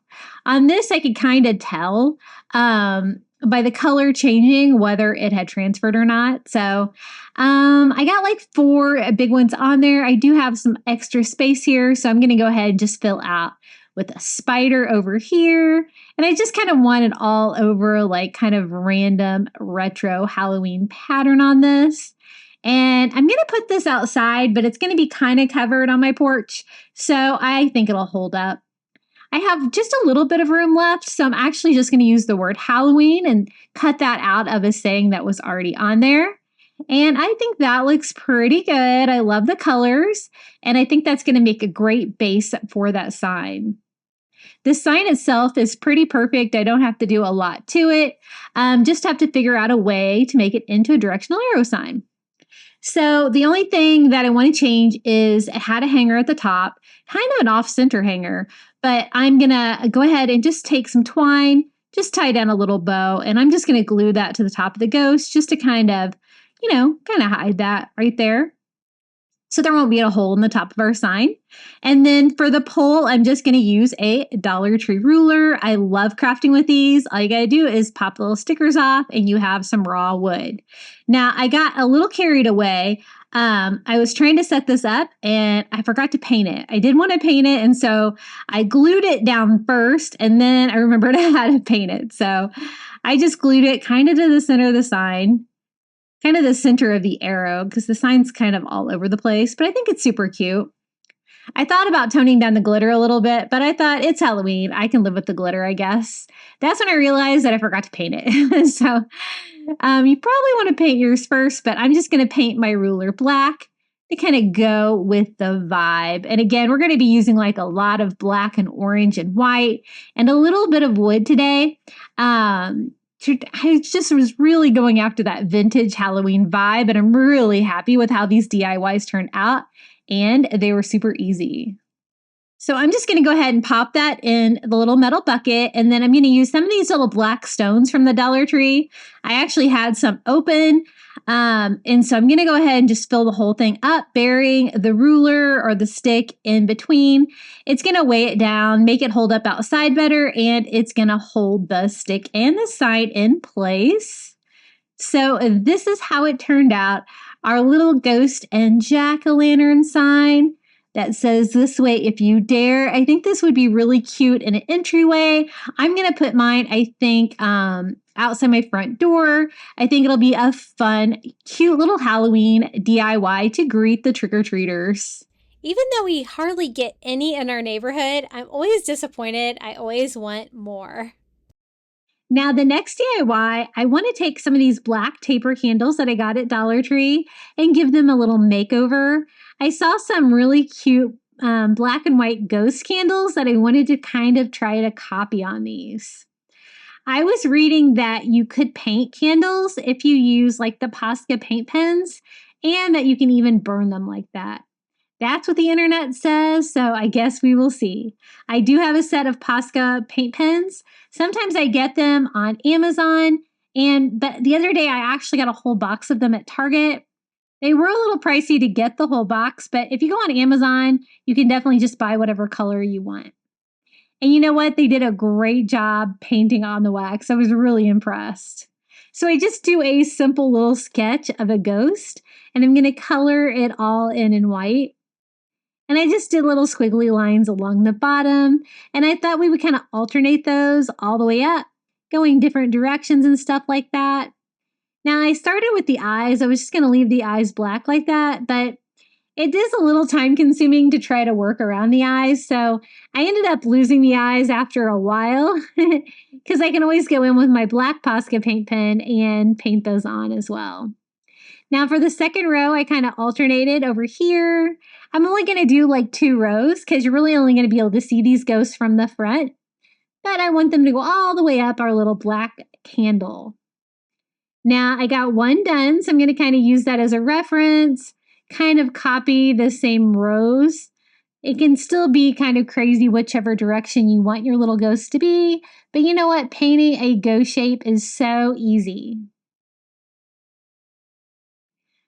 On this, I could kind of tell by the color changing whether it had transferred or not. So I got like 4 big ones on there. I do have some extra space here, so I'm going to go ahead and just fill out with a spider over here. And I just kind of want it all over like kind of random retro Halloween pattern on this. And I'm going to put this outside, but it's going to be kind of covered on my porch. So I think it'll hold up. I have just a little bit of room left, so I'm actually just going to use the word Halloween and cut that out of a saying that was already on there. And I think that looks pretty good. I love the colors, and I think that's going to make a great base for that sign. The sign itself is pretty perfect. I don't have to do a lot to it. Just have to figure out a way to make it into a directional arrow sign. So the only thing that I want to change is it had a hanger at the top, kind of an off-center hanger, but I'm going to go ahead and just take some twine, just tie down a little bow, and I'm just going to glue that to the top of the ghost just to kind of hide that right there. So there won't be a hole in the top of our sign. And then for the pole, I'm just going to use a Dollar Tree ruler. I love crafting with these. All you got to do is pop the little stickers off and you have some raw wood. Now, I got a little carried away. I was trying to set this up and I forgot to paint it. I did want to paint it, and so I glued it down first, and then I remembered how to paint it. So I just glued it kind of to the center of the sign. Kind of the center of the arrow, because the sign's kind of all over the place, but I think it's super cute. I thought about toning down the glitter a little bit, but I thought it's Halloween. I can live with the glitter, I guess. That's when I realized that I forgot to paint it. So you probably want to paint yours first, but I'm just going to paint my ruler black to kind of go with the vibe. And again, we're going to be using like a lot of black and orange and white and a little bit of wood today. I just was really going after that vintage Halloween vibe, and I'm really happy with how these DIYs turned out, and they were super easy. So I'm just going to go ahead and pop that in the little metal bucket, and then I'm going to use some of these little black stones from the Dollar Tree. I actually had some open, and so I'm going to go ahead and just fill the whole thing up, burying the ruler or the stick in between. It's going to weigh it down, make it hold up outside better, and it's going to hold the stick and the sign in place. So this is how it turned out. Our little ghost and jack-o'-lantern sign that says "This way if you dare." I think this would be really cute in an entryway. I'm going to put mine, I think, outside my front door. I think it'll be a fun, cute little Halloween DIY to greet the trick-or-treaters. Even though we hardly get any in our neighborhood, I'm always disappointed. I always want more. Now, the next DIY, I want to take some of these black taper candles that I got at Dollar Tree and give them a little makeover. I saw some really cute black and white ghost candles that I wanted to kind of try to copy on these. I was reading that you could paint candles if you use like the Posca paint pens, and that you can even burn them like that. That's what the internet says, so I guess we will see. I do have a set of Posca paint pens. Sometimes I get them on Amazon, but the other day I actually got a whole box of them at Target. They were a little pricey to get the whole box, but if you go on Amazon, you can definitely just buy whatever color you want. And you know what? They did a great job painting on the wax. I was really impressed. So I just do a simple little sketch of a ghost, and I'm going to color it all in white. And I just did little squiggly lines along the bottom, and I thought we would kind of alternate those all the way up, going different directions and stuff like that. Now, I started with the eyes. I was just going to leave the eyes black like that, but it is a little time consuming to try to work around the eyes, so I ended up losing the eyes after a while because I can always go in with my black Posca paint pen and paint those on as well. Now for the second row, I kind of alternated over here. I'm only going to do like 2 rows because you're really only going to be able to see these ghosts from the front, but I want them to go all the way up our little black candle. Now I got one done, so I'm going to kind of use that as a reference, kind of copy the same rows. It can still be kind of crazy whichever direction you want your little ghost to be, but you know what? Painting a ghost shape is so easy.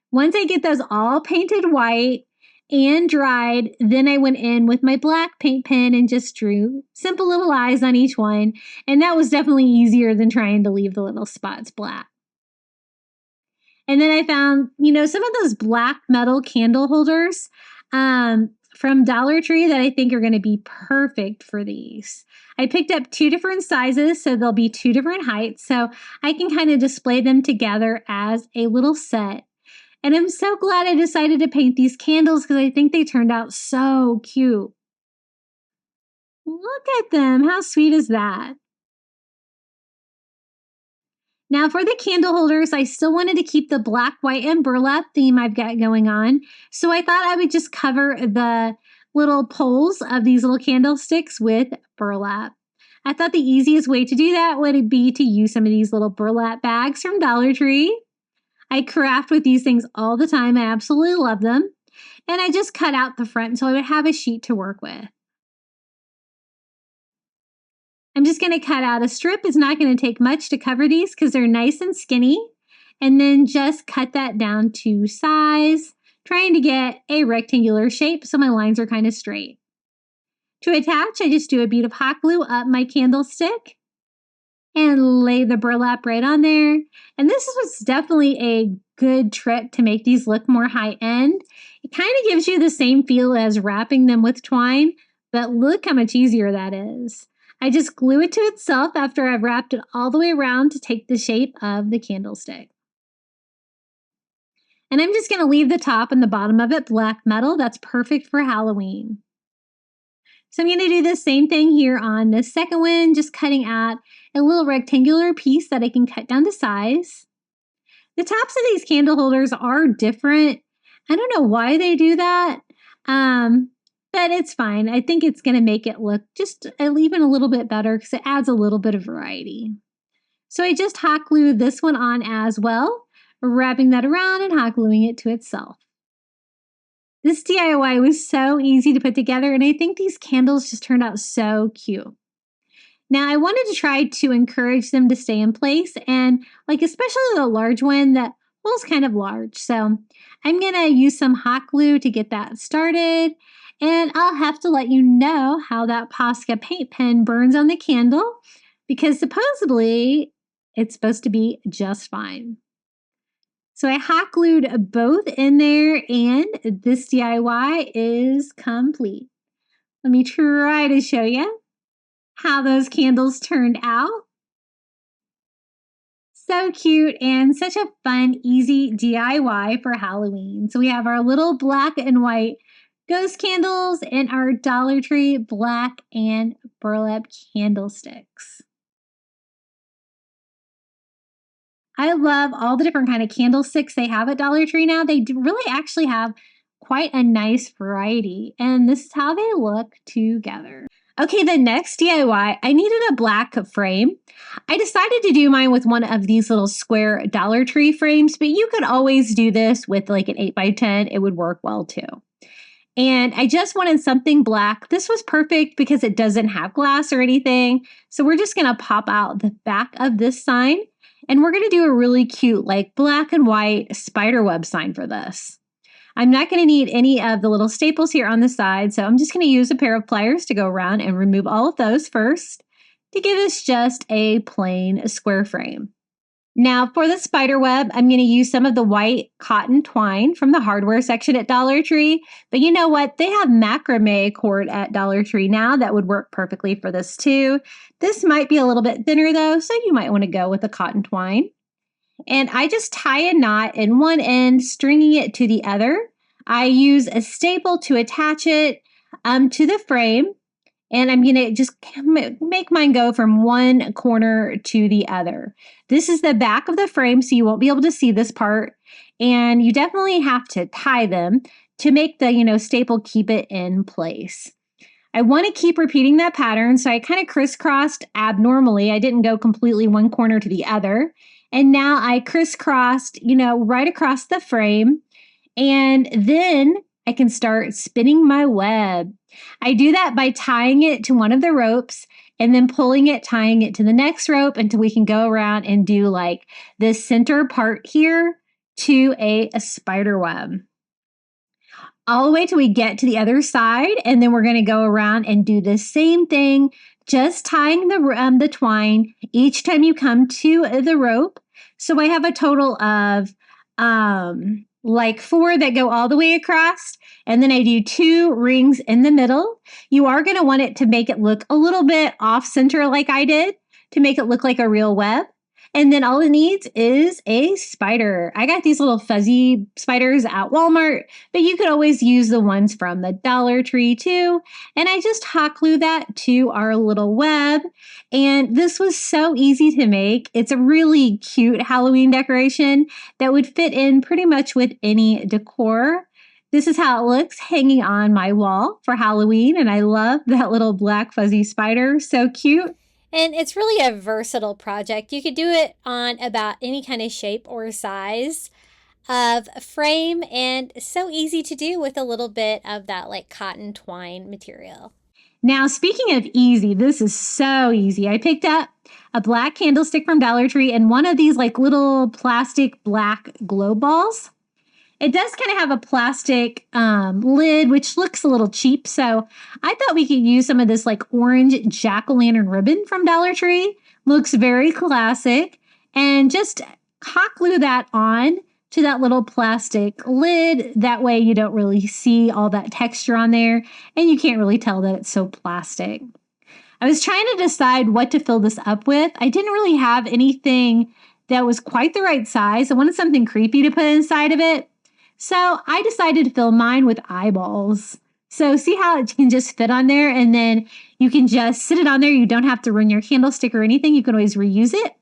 Once I get those all painted white and dried, then I went in with my black paint pen and just drew simple little eyes on each one, and that was definitely easier than trying to leave the little spots black. And then I found, some of those black metal candle holders from Dollar Tree that I think are going to be perfect for these. I picked up 2 different sizes, so they'll be 2 different heights, so I can kind of display them together as a little set. And I'm so glad I decided to paint these candles because I think they turned out so cute. Look at them. How sweet is that? Now for the candle holders, I still wanted to keep the black, white, and burlap theme I've got going on. So I thought I would just cover the little poles of these little candlesticks with burlap. I thought the easiest way to do that would be to use some of these little burlap bags from Dollar Tree. I craft with these things all the time. I absolutely love them. And I just cut out the front so I would have a sheet to work with. I'm just going to cut out a strip. It's not going to take much to cover these because they're nice and skinny. And then just cut that down to size, trying to get a rectangular shape so my lines are kind of straight. To attach, I just do a bead of hot glue up my candlestick and lay the burlap right on there. And this was definitely a good trick to make these look more high-end. It kind of gives you the same feel as wrapping them with twine, but look how much easier that is. I just glue it to itself after I've wrapped it all the way around to take the shape of the candlestick. And I'm just going to leave the top and the bottom of it black metal. That's perfect for Halloween. So I'm going to do the same thing here on the second one, just cutting out a little rectangular piece that I can cut down to size. The tops of these candle holders are different. I don't know why they do that, but it's fine. I think it's going to make it look just even a little bit better because it adds a little bit of variety. So I just hot glued this one on as well, wrapping that around and hot gluing it to itself. This DIY was so easy to put together, and I think these candles just turned out so cute. Now, I wanted to try to encourage them to stay in place, and especially the large one, that hole's kind of large. So I'm going to use some hot glue to get that started, and I'll have to let you know how that Posca paint pen burns on the candle, because supposedly it's supposed to be just fine. So I hot glued both in there, and this DIY is complete. Let me try to show you how those candles turned out. So cute and such a fun, easy DIY for Halloween. So we have our little black and white ghost candles and our Dollar Tree black and burlap candlesticks. I love all the different kind of candlesticks they have at Dollar Tree now. They really actually have quite a nice variety, and this is how they look together. Okay, the next DIY, I needed a black frame. I decided to do mine with one of these little square Dollar Tree frames, but you could always do this with like an 8x10. It would work well too. And I just wanted something black. This was perfect because it doesn't have glass or anything. So we're just going to pop out the back of this sign, and we're going to do a really cute like black and white spider web sign for this. I'm not going to need any of the little staples here on the side, so I'm just going to use a pair of pliers to go around and remove all of those first to give us just a plain square frame. Now for the spider web, I'm going to use some of the white cotton twine from the hardware section at Dollar Tree, but you know what? They have macrame cord at Dollar Tree now that would work perfectly for this too. This might be a little bit thinner though, so you might want to go with the cotton twine. And I just tie a knot in one end, stringing it to the other. I use a staple to attach it to the frame. And I'm going to just make mine go from one corner to the other. This is the back of the frame, so you won't be able to see this part. And you definitely have to tie them to make the, staple keep it in place. I want to keep repeating that pattern, so I kind of crisscrossed abnormally. I didn't go completely one corner to the other. And now I crisscrossed, right across the frame. And then I can start spinning my web. I do that by tying it to one of the ropes and then pulling it, tying it to the next rope until we can go around and do like the center part here to a spider web. All the way till we get to the other side, and then we're going to go around and do the same thing, just tying the twine each time you come to the rope. So I have a total of like 4 that go all the way across, and then I do 2 rings in the middle. You are going to want it to make it look a little bit off center like I did to make it look like a real web. And then all it needs is a spider. I got these little fuzzy spiders at Walmart, but you could always use the ones from the Dollar Tree too. And I just hot glue that to our little web. And this was so easy to make. It's a really cute Halloween decoration that would fit in pretty much with any decor. This is how it looks hanging on my wall for Halloween. And I love that little black fuzzy spider. So cute. And it's really a versatile project. You could do it on about any kind of shape or size of frame, and so easy to do with a little bit of that like cotton twine material. Now, speaking of easy, this is so easy. I picked up a black candlestick from Dollar Tree and one of these like little plastic black glow balls. It does kind of have a plastic lid, which looks a little cheap. So I thought we could use some of this like orange Jack O Lantern ribbon from Dollar Tree. Looks very classic. And just hot glue that on to that little plastic lid. That way you don't really see all that texture on there. And you can't really tell that it's so plastic. I was trying to decide what to fill this up with. I didn't really have anything that was quite the right size. I wanted something creepy to put inside of it. So I decided to fill mine with eyeballs. So see how it can just fit on there, and then you can just sit it on there. You don't have to ruin your candlestick or anything. You can always reuse it.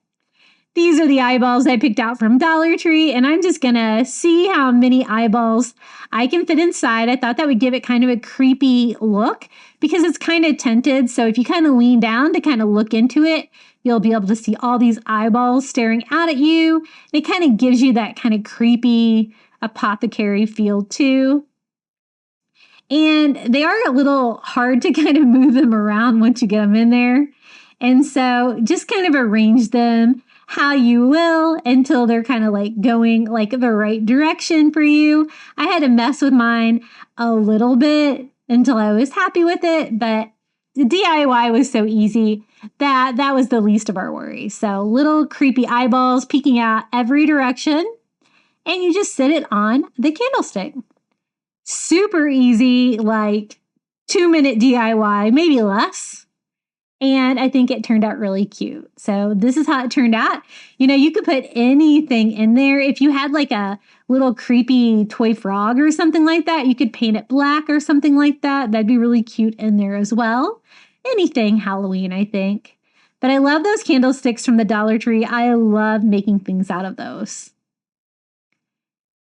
These are the eyeballs I picked out from Dollar Tree, and I'm just going to see how many eyeballs I can fit inside. I thought that would give it kind of a creepy look because it's kind of tinted. So if you kind of lean down to kind of look into it, you'll be able to see all these eyeballs staring out at you. It kind of gives you that kind of creepy apothecary feel too. And they are a little hard to kind of move them around once you get them in there. And so just kind of arrange them how you will until they're kind of like going like the right direction for you. I had to mess with mine a little bit until I was happy with it, but the DIY was so easy that that was the least of our worries. So little creepy eyeballs peeking out every direction. And you just sit it on the candlestick. Super easy, like 2-minute DIY, maybe less. And I think it turned out really cute. So this is how it turned out. You know, you could put anything in there. If you had like a little creepy toy frog or something like that, you could paint it black or something like that. That'd be really cute in there as well. Anything Halloween, I think. But I love those candlesticks from the Dollar Tree. I love making things out of those.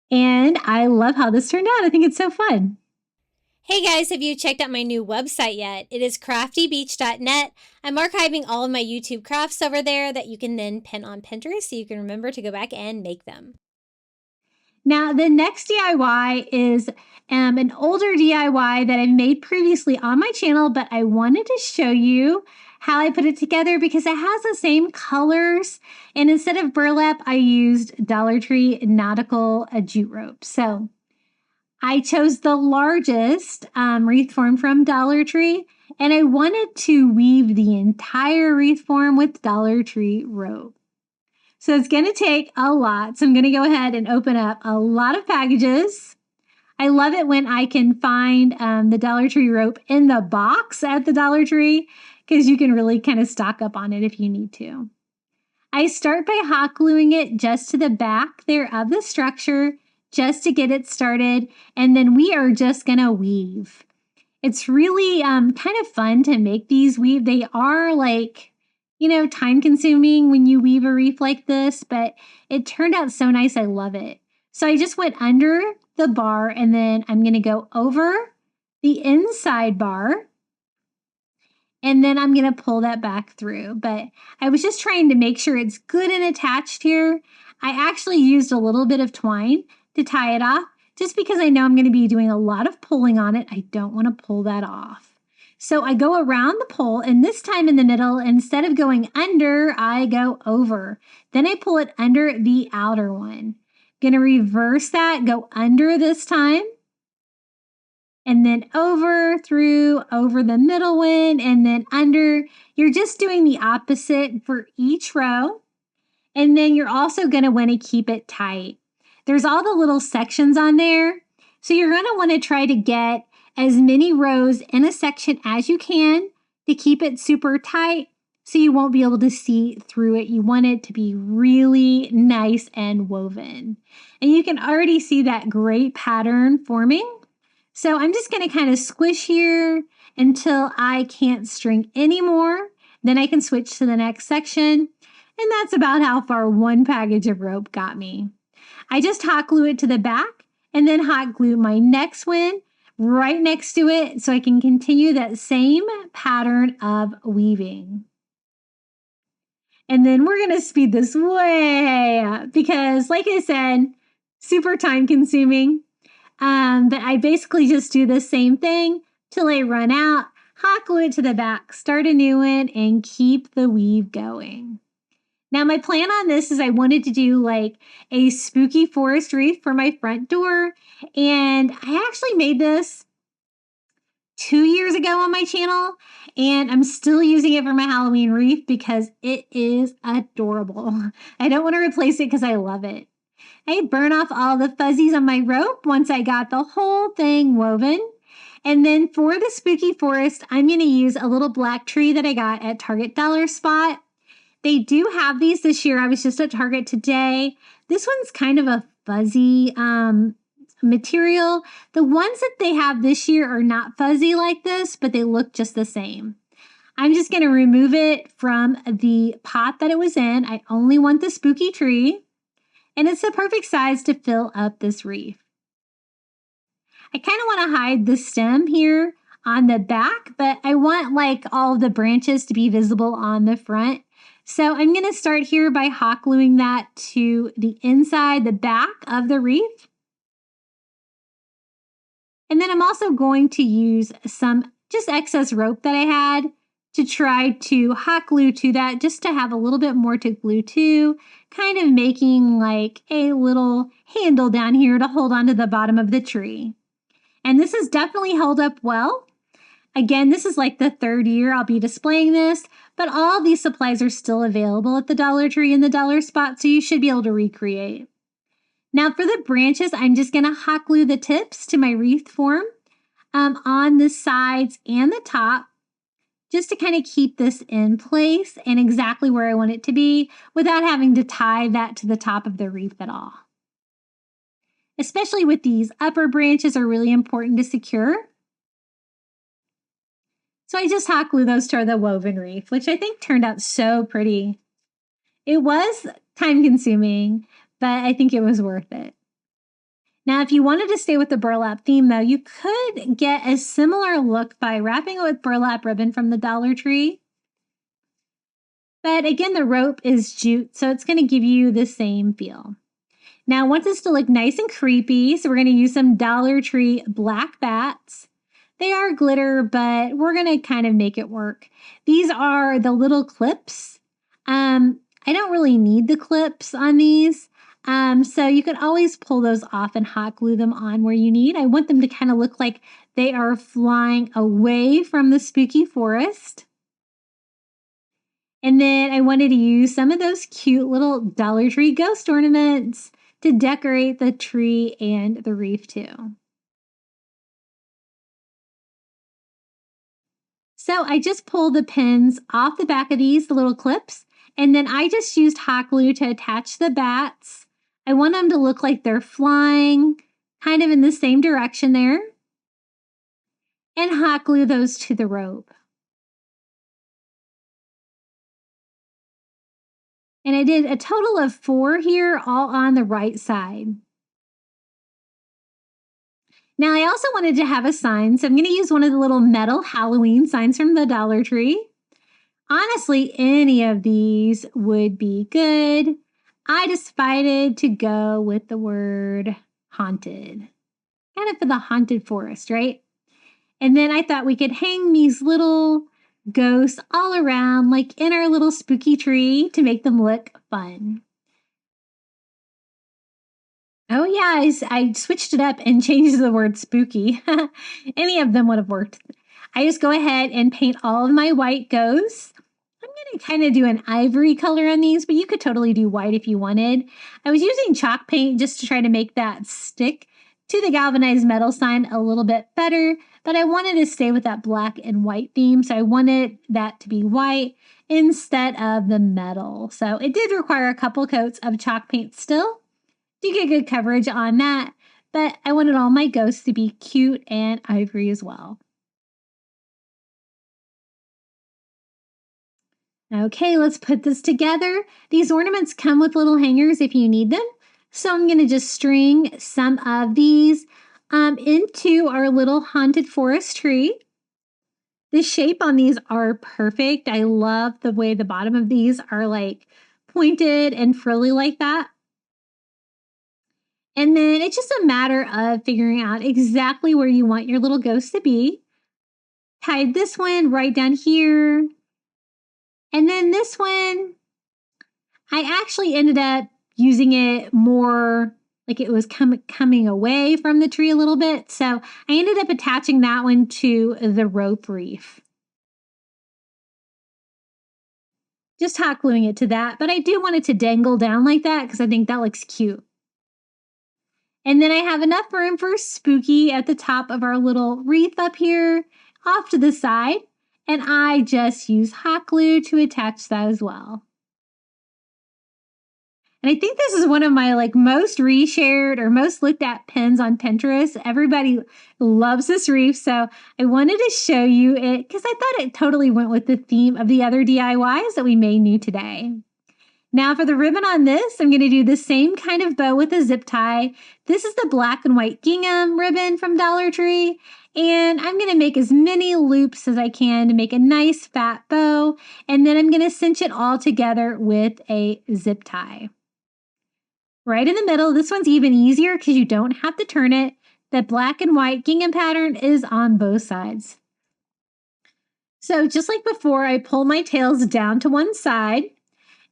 And I love how this turned out. I think it's so fun. Hey guys, have you checked out my new website yet? It is craftybeach.net. I'm archiving all of my YouTube crafts over there that you can then pin on Pinterest so you can remember to go back and make them. Now, the next DIY is an older DIY that I've made previously on my channel, but I wanted to show you how I put it together because it has the same colors. And instead of burlap, I used Dollar Tree nautical jute rope. So I chose the largest wreath form from Dollar Tree, and I wanted to weave the entire wreath form with Dollar Tree rope. So it's going to take a lot. So I'm going to go ahead and open up a lot of packages. I love it when I can find the Dollar Tree rope in the box at the Dollar Tree because you can really kind of stock up on it if you need to. I start by hot gluing it just to the back there of the structure just to get it started. And then we are just going to weave. It's really kind of fun to make these weave. They are like, you know, time consuming when you weave a wreath like this, but it turned out so nice. I love it. So I just went under the bar and then I'm going to go over the inside bar and then I'm going to pull that back through. But I was just trying to make sure it's good and attached here. I actually used a little bit of twine to tie it off just because I know I'm going to be doing a lot of pulling on it. I don't want to pull that off. So I go around the pole, and this time in the middle, instead of going under, I go over. Then I pull it under the outer one. Going to reverse that, go under this time, and then over, through, over the middle one, and then under. You're just doing the opposite for each row. And then you're also going to want to keep it tight. There's all the little sections on there. So you're going to want to try to get as many rows in a section as you can to keep it super tight so you won't be able to see through it. You want it to be really nice and woven. And you can already see that great pattern forming. So I'm just going to kind of squish here until I can't string anymore. Then I can switch to the next section. And that's about how far one package of rope got me. I just hot glue it to the back and then hot glue my next one right next to it so I can continue that same pattern of weaving. And then we're going to speed this way up because, like I said, super time consuming. But I basically just do the same thing till I run out, hot glue it to the back, start a new one, and keep the weave going. Now, my plan on this is I wanted to do like a spooky forest wreath for my front door. And I actually made this 2 years ago on my channel. And I'm still using it for my Halloween wreath because it is adorable. I don't want to replace it because I love it. I burn off all the fuzzies on my rope once I got the whole thing woven. And then for the spooky forest, I'm going to use a little black tree that I got at Target Dollar Spot. They do have these this year. I was just at Target today. This one's kind of a fuzzy material. The ones that they have this year are not fuzzy like this, but they look just the same. I'm just going to remove it from the pot that it was in. I only want the spooky tree, and it's the perfect size to fill up this wreath. I kind of want to hide the stem here on the back, but I want like all the branches to be visible on the front. So I'm going to start here by hot gluing that to the inside, the back of the wreath. And then I'm also going to use some just excess rope that I had to try to hot glue to that just to have a little bit more to glue to, kind of making like a little handle down here to hold onto the bottom of the tree. And this has definitely held up well. Again, this is like the third year I'll be displaying this, but all these supplies are still available at the Dollar Tree and the Dollar Spot, so you should be able to recreate. Now for the branches, I'm just going to hot glue the tips to my wreath form on the sides and the top just to kind of keep this in place and exactly where I want it to be without having to tie that to the top of the wreath at all. Especially with these upper branches are really important to secure. So I just hot glue those to the woven wreath, which I think turned out so pretty. It was time consuming, but I think it was worth it. Now, if you wanted to stay with the burlap theme, though, you could get a similar look by wrapping it with burlap ribbon from the Dollar Tree. But again, the rope is jute, so it's going to give you the same feel. Now, I want this to look nice and creepy, so we're going to use some Dollar Tree black bats. They are glitter, but we're going to kind of make it work. These are the little clips. I don't really need the clips on these. So you can always pull those off and hot glue them on where you need. I want them to kind of look like they are flying away from the spooky forest. And then I wanted to use some of those cute little Dollar Tree ghost ornaments to decorate the tree and the wreath too. So I just pulled the pins off the back of these, the little clips, and then I just used hot glue to attach the bats. I want them to look like they're flying, kind of in the same direction there, and hot glue those to the rope. And I did a total of 4 here, all on the right side. Now, I also wanted to have a sign, so I'm going to use one of the little metal Halloween signs from the Dollar Tree. Honestly, any of these would be good. I decided to go with the word haunted, kind of for the haunted forest, right? And then I thought we could hang these little ghosts all around, like in our little spooky tree, to make them look fun. Oh yeah, I switched it up and changed the word spooky. Any of them would have worked. I just go ahead and paint all of my white ghosts. I'm going to kind of do an ivory color on these, but you could totally do white if you wanted. I was using chalk paint just to try to make that stick to the galvanized metal sign a little bit better, but I wanted to stay with that black and white theme, so I wanted that to be white instead of the metal. So it did require a couple coats of chalk paint still to get good coverage on that, but I wanted all my ghosts to be cute and ivory as well. Okay, let's put this together. These ornaments come with little hangers if you need them. So I'm going to just string some of these into our little haunted forest tree. The shape on these are perfect. I love the way the bottom of these are like pointed and frilly like that. And then it's just a matter of figuring out exactly where you want your little ghost to be. Tied this one right down here. And then this one, I actually ended up using it more like it was coming away from the tree a little bit. So I ended up attaching that one to the rope wreath. Just hot gluing it to that, but I do want it to dangle down like that because I think that looks cute. And then I have enough room for spooky at the top of our little wreath up here, off to the side. And I just use hot glue to attach that as well. And I think this is one of my most reshared or most looked at pins on Pinterest. Everybody loves this wreath, so I wanted to show you it because I thought it totally went with the theme of the other DIYs that we made new today. Now for the ribbon on this, I'm going to do the same kind of bow with a zip tie. This is the black and white gingham ribbon from Dollar Tree. And I'm going to make as many loops as I can to make a nice fat bow. And then I'm going to cinch it all together with a zip tie. Right in the middle, this one's even easier because you don't have to turn it. The black and white gingham pattern is on both sides. So just like before, I pull my tails down to one side.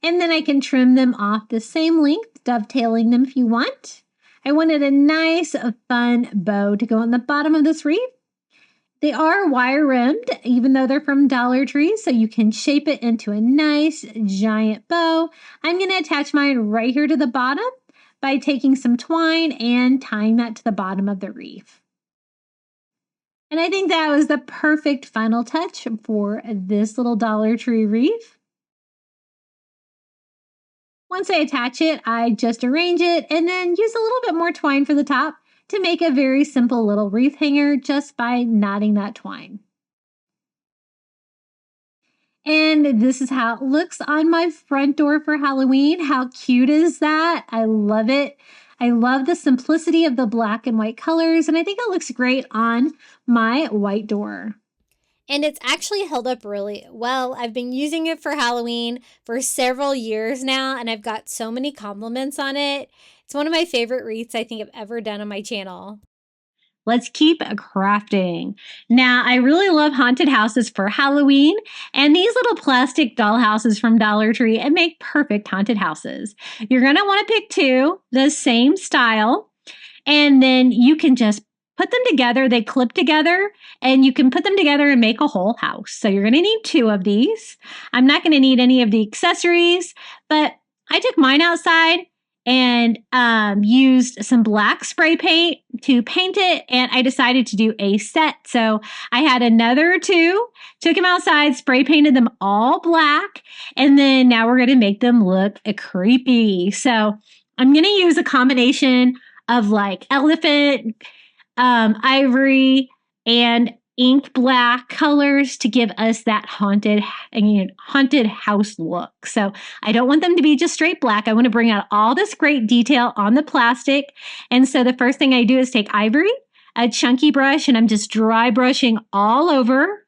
And then I can trim them off the same length, dovetailing them if you want. I wanted a nice, fun bow to go on the bottom of this wreath. They are wire rimmed, even though they're from Dollar Tree, so you can shape it into a nice, giant bow. I'm going to attach mine right here to the bottom by taking some twine and tying that to the bottom of the wreath. And I think that was the perfect final touch for this little Dollar Tree wreath. Once I attach it, I just arrange it and then use a little bit more twine for the top to make a very simple little wreath hanger just by knotting that twine. And this is how it looks on my front door for Halloween. How cute is that? I love it. I love the simplicity of the black and white colors, and I think it looks great on my white door. And it's actually held up really well. I've been using it for Halloween for several years now, and I've got so many compliments on it. It's one of my favorite wreaths I think I've ever done on my channel. Let's keep crafting. Now, I really love haunted houses for Halloween, and these little plastic dollhouses from Dollar Tree and make perfect haunted houses. You're going to want to pick two, the same style, and then you can just put them together. They clip together, and you can put them together and make a whole house. So you're going to need two of these. I'm not going to need any of the accessories, but I took mine outside and used some black spray paint to paint it, and I decided to do a set. So I had another two, took them outside, spray painted them all black, and then now we're going to make them look creepy. So I'm going to use a combination of like elephant, ivory, and ink black colors to give us that haunted house look. So I don't want them to be just straight black. I want to bring out all this great detail on the plastic. And so the first thing I do is take ivory, a chunky brush, and I'm just dry brushing all over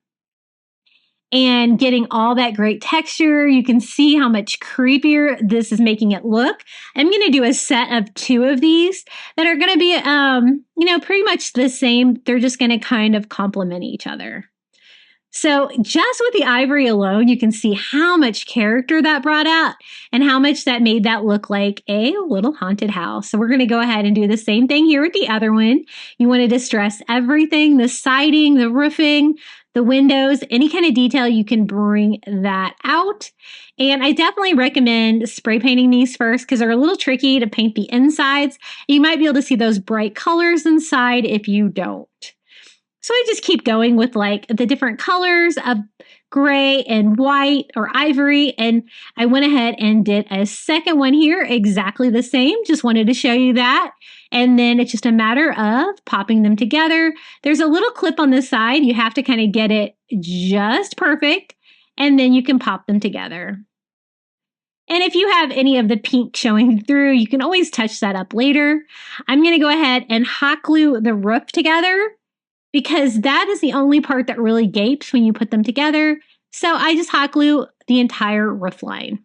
and getting all that great texture. You can see how much creepier this is making it look. I'm going to do a set of two of these that are going to be, pretty much the same. They're just going to kind of complement each other. So just with the ivory alone, you can see how much character that brought out and how much that made that look like a little haunted house. So we're going to go ahead and do the same thing here with the other one. You want to distress everything, the siding, the roofing, the windows, any kind of detail, you can bring that out. And I definitely recommend spray painting these first because they're a little tricky to paint the insides. You might be able to see those bright colors inside if you don't. So I just keep going with like the different colors of gray and white or ivory. And I went ahead and did a second one here, exactly the same. Just wanted to show you that. And then it's just a matter of popping them together. There's a little clip on the side. You have to kind of get it just perfect. And then you can pop them together. And if you have any of the pink showing through, you can always touch that up later. I'm going to go ahead and hot glue the roof together, because that is the only part that really gapes when you put them together. So I just hot glue the entire roof line.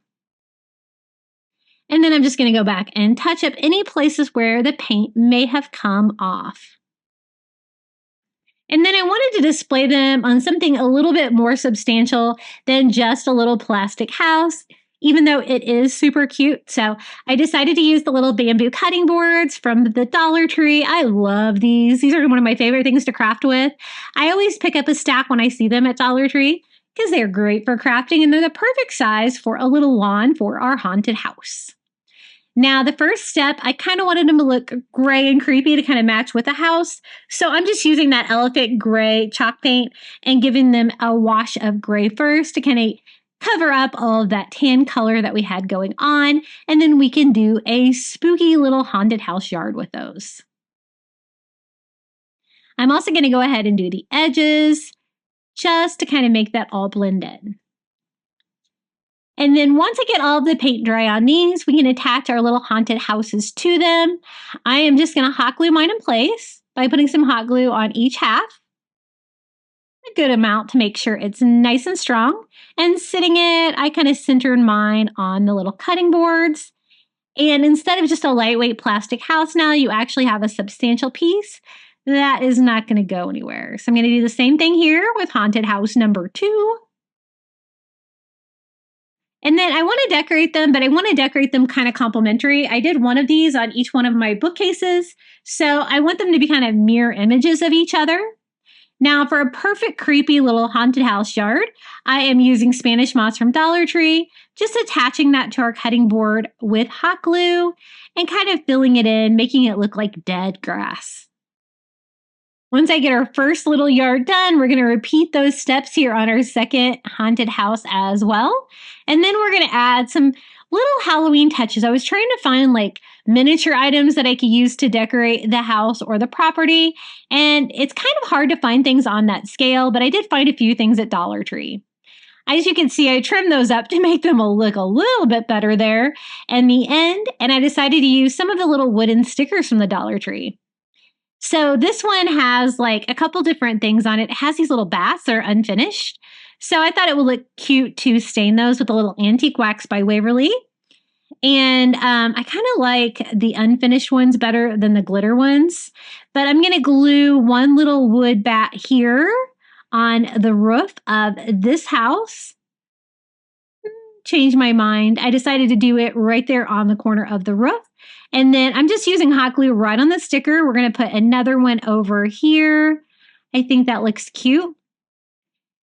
And then I'm just going to go back and touch up any places where the paint may have come off. And then I wanted to display them on something a little bit more substantial than just a little plastic house, even though it is super cute. So I decided to use the little bamboo cutting boards from the Dollar Tree. I love these. These are one of my favorite things to craft with. I always pick up a stack when I see them at Dollar Tree because they're great for crafting and they're the perfect size for a little lawn for our haunted house. Now, the first step, I kind of wanted them to look gray and creepy to kind of match with the house. So I'm just using that elephant gray chalk paint and giving them a wash of gray first to kind of cover up all of that tan color that we had going on. And then we can do a spooky little haunted house yard with those. I'm also going to go ahead and do the edges just to kind of make that all blend in. And then once I get all of the paint dry on these, we can attach our little haunted houses to them. I am just going to hot glue mine in place by putting some hot glue on each half. A good amount to make sure it's nice and strong. And sitting it, I kind of centered mine on the little cutting boards. And instead of just a lightweight plastic house now, you actually have a substantial piece that is not going to go anywhere. So I'm going to do the same thing here with haunted house number 2. And then I want to decorate them, but I want to decorate them kind of complimentary. I did one of these on each one of my bookcases, so I want them to be kind of mirror images of each other. Now, for a perfect creepy little haunted house yard, I am using Spanish moss from Dollar Tree, just attaching that to our cutting board with hot glue and kind of filling it in, making it look like dead grass. Once I get our first little yard done, we're going to repeat those steps here on our second haunted house as well. And then we're going to add some little Halloween touches. I was trying to find like miniature items that I could use to decorate the house or the property. And it's kind of hard to find things on that scale, but I did find a few things at Dollar Tree. As you can see, I trimmed those up to make them look a little bit better there in the end. And I decided to use some of the little wooden stickers from the Dollar Tree. So this one has like a couple different things on it. It has these little bats that are unfinished. So I thought it would look cute to stain those with a little antique wax by Waverly. And I kind of like the unfinished ones better than the glitter ones. But I'm going to glue one little wood bat here on the roof of this house. Changed my mind. I decided to do it right there on the corner of the roof. And then I'm just using hot glue right on the sticker. We're going to put another one over here. I think that looks cute.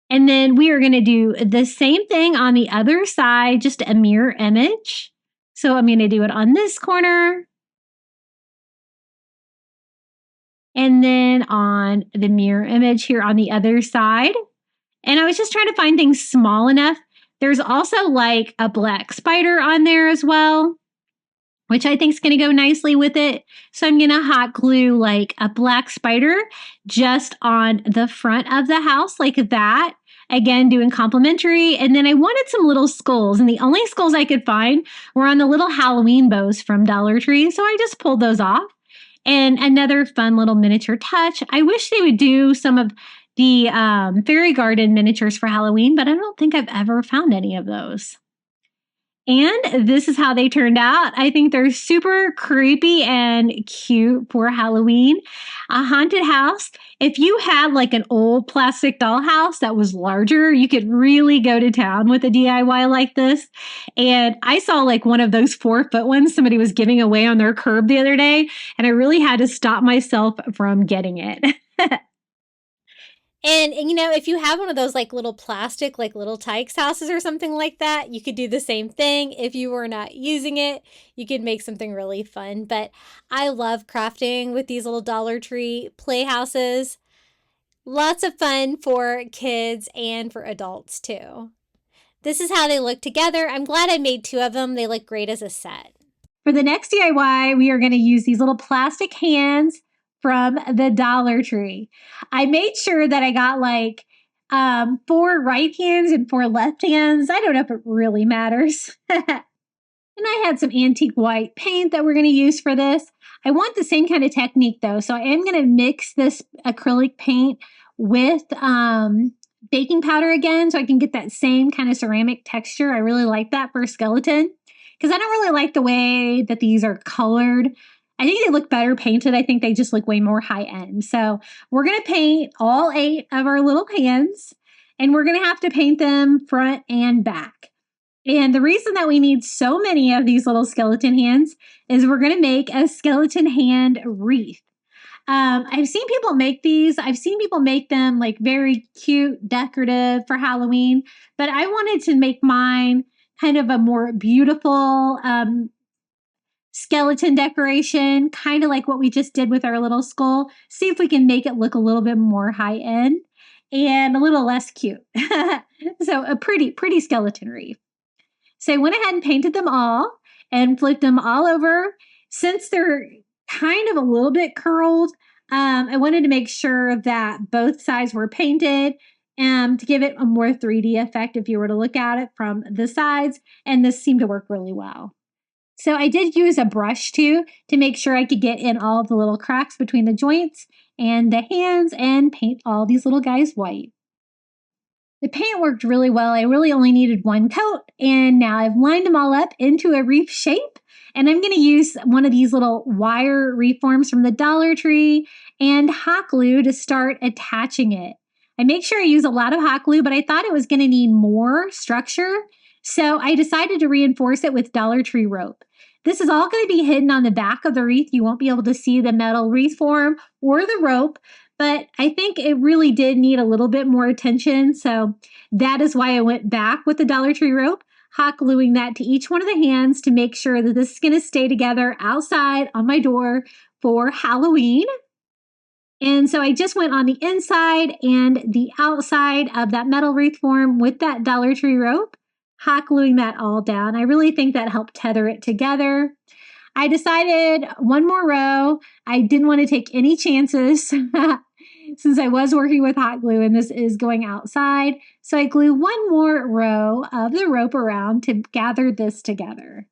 And then we are going to do the same thing on the other side, just a mirror image. So I'm going to do it on this corner. And then on the mirror image here on the other side. And I was just trying to find things small enough. There's also like a black spider on there as well, which I think is going to go nicely with it. So I'm going to hot glue like a black spider just on the front of the house like that. Again, doing complimentary. And then I wanted some little skulls, and the only skulls I could find were on the little Halloween bows from Dollar Tree. So I just pulled those off. And another fun little miniature touch. I wish they would do some of the fairy garden miniatures for Halloween, but I don't think I've ever found any of those. And this is how they turned out. I think they're super creepy and cute for Halloween. A haunted house. If you had like an old plastic dollhouse that was larger, you could really go to town with a DIY like this. And I saw like one of those 4-foot ones somebody was giving away on their curb the other day, and I really had to stop myself from getting it. And you know, if you have one of those like little plastic, like little Tykes houses or something like that, you could do the same thing. If you were not using it, you could make something really fun. But I love crafting with these little Dollar Tree playhouses. Lots of fun for kids and for adults too. This is how they look together. I'm glad I made 2 of them. They look great as a set. For the next DIY, we are going to use these little plastic hands from the Dollar Tree. I made sure that I got like 4 right hands and 4 left hands. I don't know if it really matters. And I had some antique white paint that we're going to use for this. I want the same kind of technique though. So I am going to mix this acrylic paint with baking powder again so I can get that same kind of ceramic texture. I really like that for a skeleton because I don't really like the way that these are colored. I think they look better painted. I think they just look way more high end. So we're going to paint all 8 of our little hands, and we're going to have to paint them front and back. And the reason that we need so many of these little skeleton hands is we're going to make a skeleton hand wreath. I've seen people make these. I've seen people make them like very cute, decorative for Halloween, but I wanted to make mine kind of a more beautiful, skeleton decoration, kind of like what we just did with our little skull. See if we can make it look a little bit more high end and a little less cute. So a pretty skeleton wreath. So I went ahead and painted them all and flipped them all over. Since they're kind of a little bit curled, I wanted to make sure that both sides were painted to give it a more 3D effect if you were to look at it from the sides. And this seemed to work really well. So I did use a brush too to make sure I could get in all of the little cracks between the joints and the hands and paint all these little guys white. The paint worked really well. I really only needed 1 coat, and now I've lined them all up into a wreath shape. And I'm going to use one of these little wire wreath forms from the Dollar Tree and hot glue to start attaching it. I make sure I use a lot of hot glue, but I thought it was going to need more structure. So I decided to reinforce it with Dollar Tree rope. This is all going to be hidden on the back of the wreath. You won't be able to see the metal wreath form or the rope, but I think it really did need a little bit more attention. So that is why I went back with the Dollar Tree rope, hot gluing that to each one of the hands to make sure that this is going to stay together outside on my door for Halloween. And so I just went on the inside and the outside of that metal wreath form with that Dollar Tree rope, hot gluing that all down. I really think that helped tether it together. I decided one more row. I didn't want to take any chances since I was working with hot glue and this is going outside. So I glue one more row of the rope around to gather this together.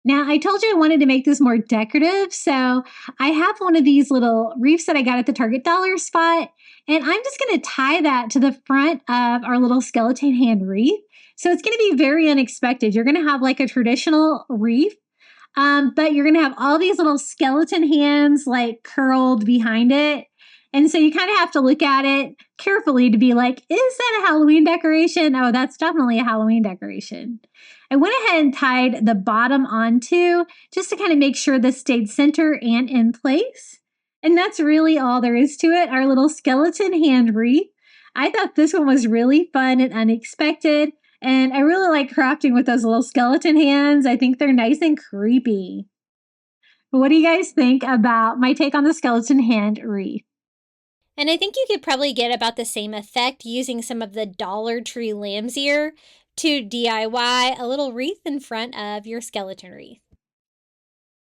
Now, I told you I wanted to make this more decorative, so I have one of these little wreaths that I got at the Target dollar spot, and I'm just going to tie that to the front of our little skeleton hand wreath. So it's going to be very unexpected. You're going to have like a traditional wreath, but you're going to have all these little skeleton hands like curled behind it. And so you kind of have to look at it carefully to be like, is that a Halloween decoration? Oh, that's definitely a Halloween decoration. I went ahead and tied the bottom on too, just to kind of make sure this stayed center and in place. And that's really all there is to it, our little skeleton hand wreath. I thought this one was really fun and unexpected. And I really like crafting with those little skeleton hands. I think they're nice and creepy. What do you guys think about my take on the skeleton hand wreath? And I think you could probably get about the same effect using some of the Dollar Tree lamb's ear to DIY a little wreath in front of your skeleton wreath.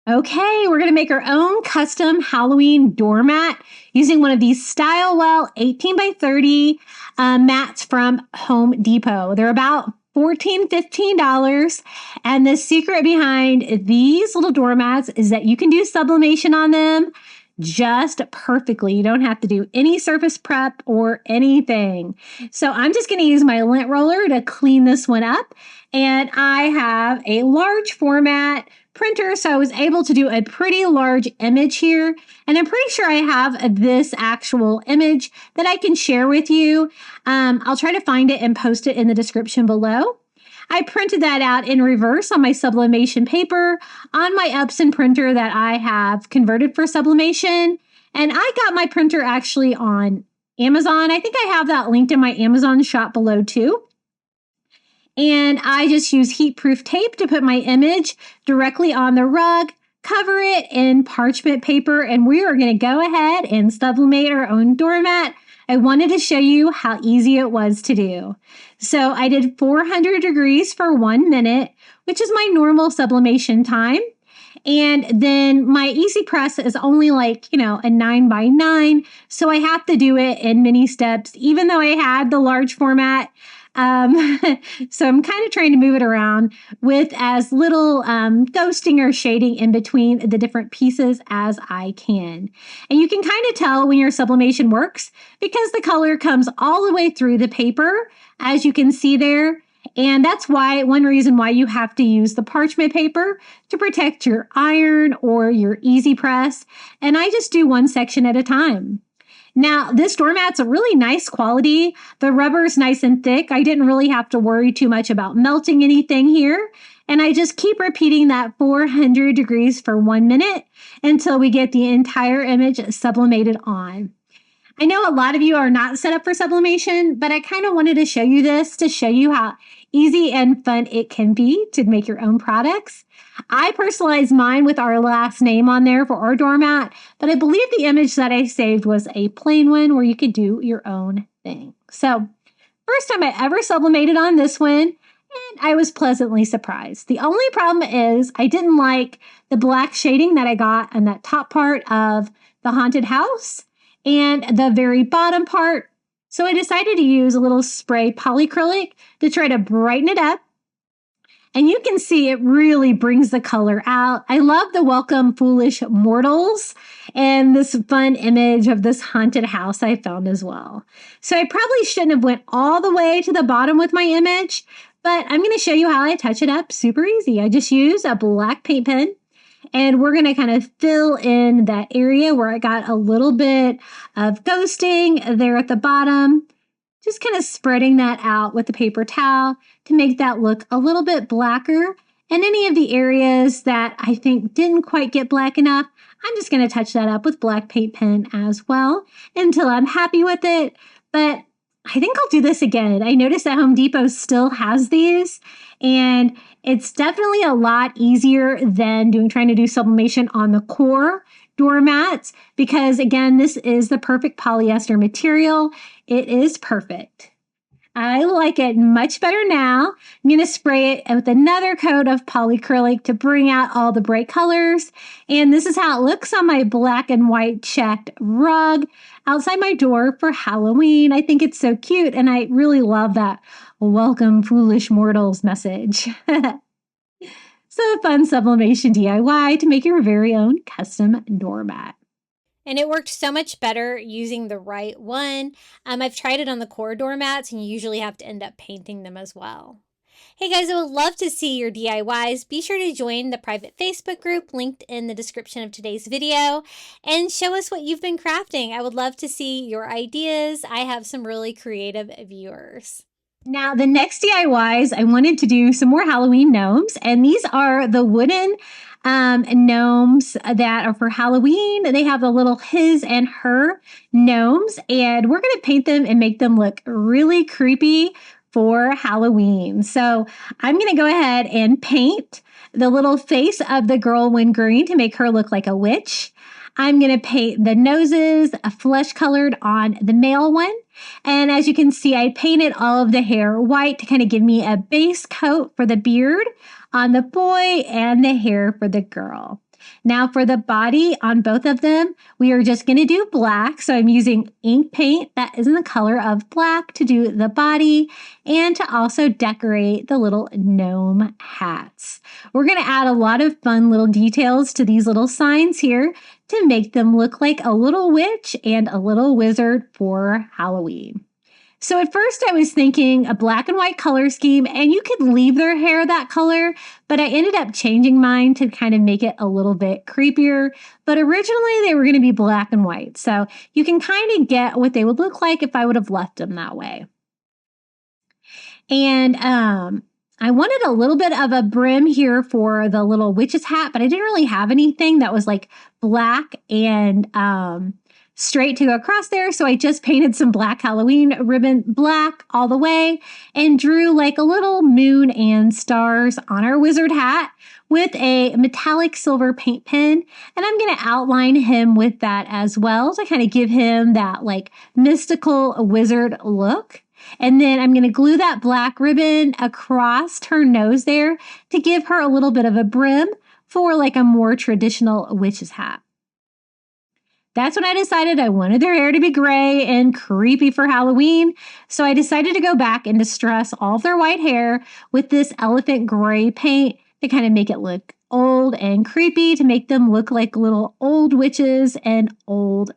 Okay, we're going to make our own custom Halloween doormat using one of these Stylewell 18 by 30 mats from Home Depot. They're about $14, $15. And the secret behind these little doormats is that you can do sublimation on them just perfectly. You don't have to do any surface prep or anything. So I'm just going to use my lint roller to clean this one up. And I have a large format printer, so I was able to do a pretty large image here. And I'm pretty sure I have this actual image that I can share with you. I'll try to find it and post it in the description below. I printed that out in reverse on my sublimation paper on my Epson printer that I have converted for sublimation. And I got my printer actually on Amazon. I think I have that linked in my Amazon shop below too. And I just use heat-proof tape to put my image directly on the rug, cover it in parchment paper, and we are going to go ahead and sublimate our own doormat. I wanted to show you how easy it was to do. So I did 400 degrees for 1 minute, which is my normal sublimation time. And then my easy press is only like, a 9x9. So I have to do it in mini steps, even though I had the large format. So I'm kind of trying to move it around with as little ghosting or shading in between the different pieces as I can. And you can kind of tell when your sublimation works because the color comes all the way through the paper, as you can see there. And that's one reason why you have to use the parchment paper to protect your iron or your easy press. And I just do one section at a time. Now, this doormat's a really nice quality. The rubber is nice and thick. I didn't really have to worry too much about melting anything here. And I just keep repeating that 400 degrees for 1 minute until we get the entire image sublimated on. I know a lot of you are not set up for sublimation, but I kind of wanted to show you this to show you how easy and fun it can be to make your own products. I personalized mine with our last name on there for our doormat, but I believe the image that I saved was a plain one where you could do your own thing. So, first time I ever sublimated on this one, and I was pleasantly surprised. The only problem is I didn't like the black shading that I got on that top part of the haunted house and the very bottom part. So I decided to use a little spray polyacrylic to try to brighten it up. And you can see it really brings the color out. I love the welcome foolish mortals and this fun image of this haunted house I found as well. So I probably shouldn't have went all the way to the bottom with my image, but I'm going to show you how I touch it up super easy. I just use a black paint pen and we're going to kind of fill in that area where I got a little bit of ghosting there at the bottom. Just kind of spreading that out with the paper towel to make that look a little bit blacker. And any of the areas that I think didn't quite get black enough, I'm just going to touch that up with black paint pen as well until I'm happy with it. But I think I'll do this again. I noticed that Home Depot still has these, and it's definitely a lot easier than trying to do sublimation on the core. doormats because, again, this is the perfect polyester material. It is perfect. I like it much better now. I'm going to spray it with another coat of polyacrylic to bring out all the bright colors. And this is how it looks on my black and white checked rug outside my door for Halloween. I think it's so cute, and I really love that welcome foolish mortals message. So a fun sublimation DIY to make your very own custom doormat. And it worked so much better using the right one. I've tried it on the core doormats, and you usually have to end up painting them as well. Hey guys, I would love to see your DIYs. Be sure to join the private Facebook group linked in the description of today's video and show us what you've been crafting. I would love to see your ideas. I have some really creative viewers. Now, the next DIYs, I wanted to do some more Halloween gnomes, and these are the wooden gnomes that are for Halloween. They have the little his and her gnomes, and we're going to paint them and make them look really creepy for Halloween. So I'm going to go ahead and paint the little face of the girl in green to make her look like a witch. I'm going to paint the noses flesh colored on the male one. And as you can see, I painted all of the hair white to kind of give me a base coat for the beard on the boy and the hair for the girl. Now for the body on both of them, we are just going to do black. So I'm using ink paint that is in the color of black to do the body and to also decorate the little gnome hats. We're going to add a lot of fun little details to these little signs here to make them look like a little witch and a little wizard for Halloween. So at first I was thinking a black and white color scheme, and you could leave their hair that color, but I ended up changing mine to kind of make it a little bit creepier. But originally they were going to be black and white. So you can kind of get what they would look like if I would have left them that way. And I wanted a little bit of a brim here for the little witch's hat, but I didn't really have anything that was like black and straight to go across there. So I just painted some black Halloween ribbon black all the way and drew like a little moon and stars on our wizard hat with a metallic silver paint pen. And I'm going to outline him with that as well to kind of give him that like mystical wizard look. And then I'm going to glue that black ribbon across her nose there to give her a little bit of a brim for like a more traditional witch's hat. That's when I decided I wanted their hair to be gray and creepy for Halloween. So I decided to go back and distress all of their white hair with this elephant gray paint to kind of make it look old and creepy, to make them look like little old witches and old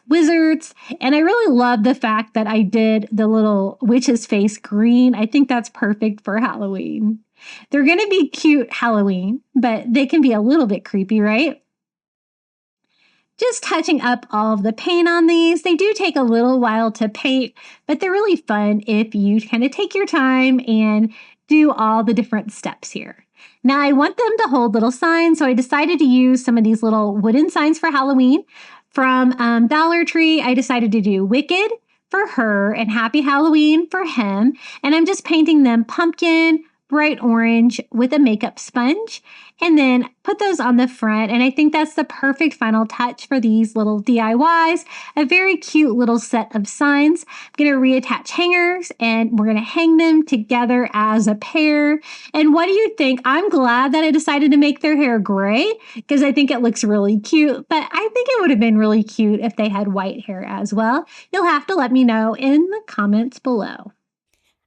wizards. And I really love the fact that I did the little witch's face green. I think that's perfect for Halloween. They're going to be cute Halloween, but they can be a little bit creepy, right? Just touching up all of the paint on these. They do take a little while to paint, but they're really fun if you kind of take your time and do all the different steps here. Now I want them to hold little signs, so I decided to use some of these little wooden signs for Halloween. From Dollar Tree, I decided to do Wicked for her and Happy Halloween for him. And I'm just painting them pumpkin, bright orange with a makeup sponge, and then put those on the front. And I think that's the perfect final touch for these little DIYs. A very cute little set of signs. I'm going to reattach hangers, and we're going to hang them together as a pair. And what do you think? I'm glad that I decided to make their hair gray because I think it looks really cute, but I think it would have been really cute if they had white hair as well. You'll have to let me know in the comments below.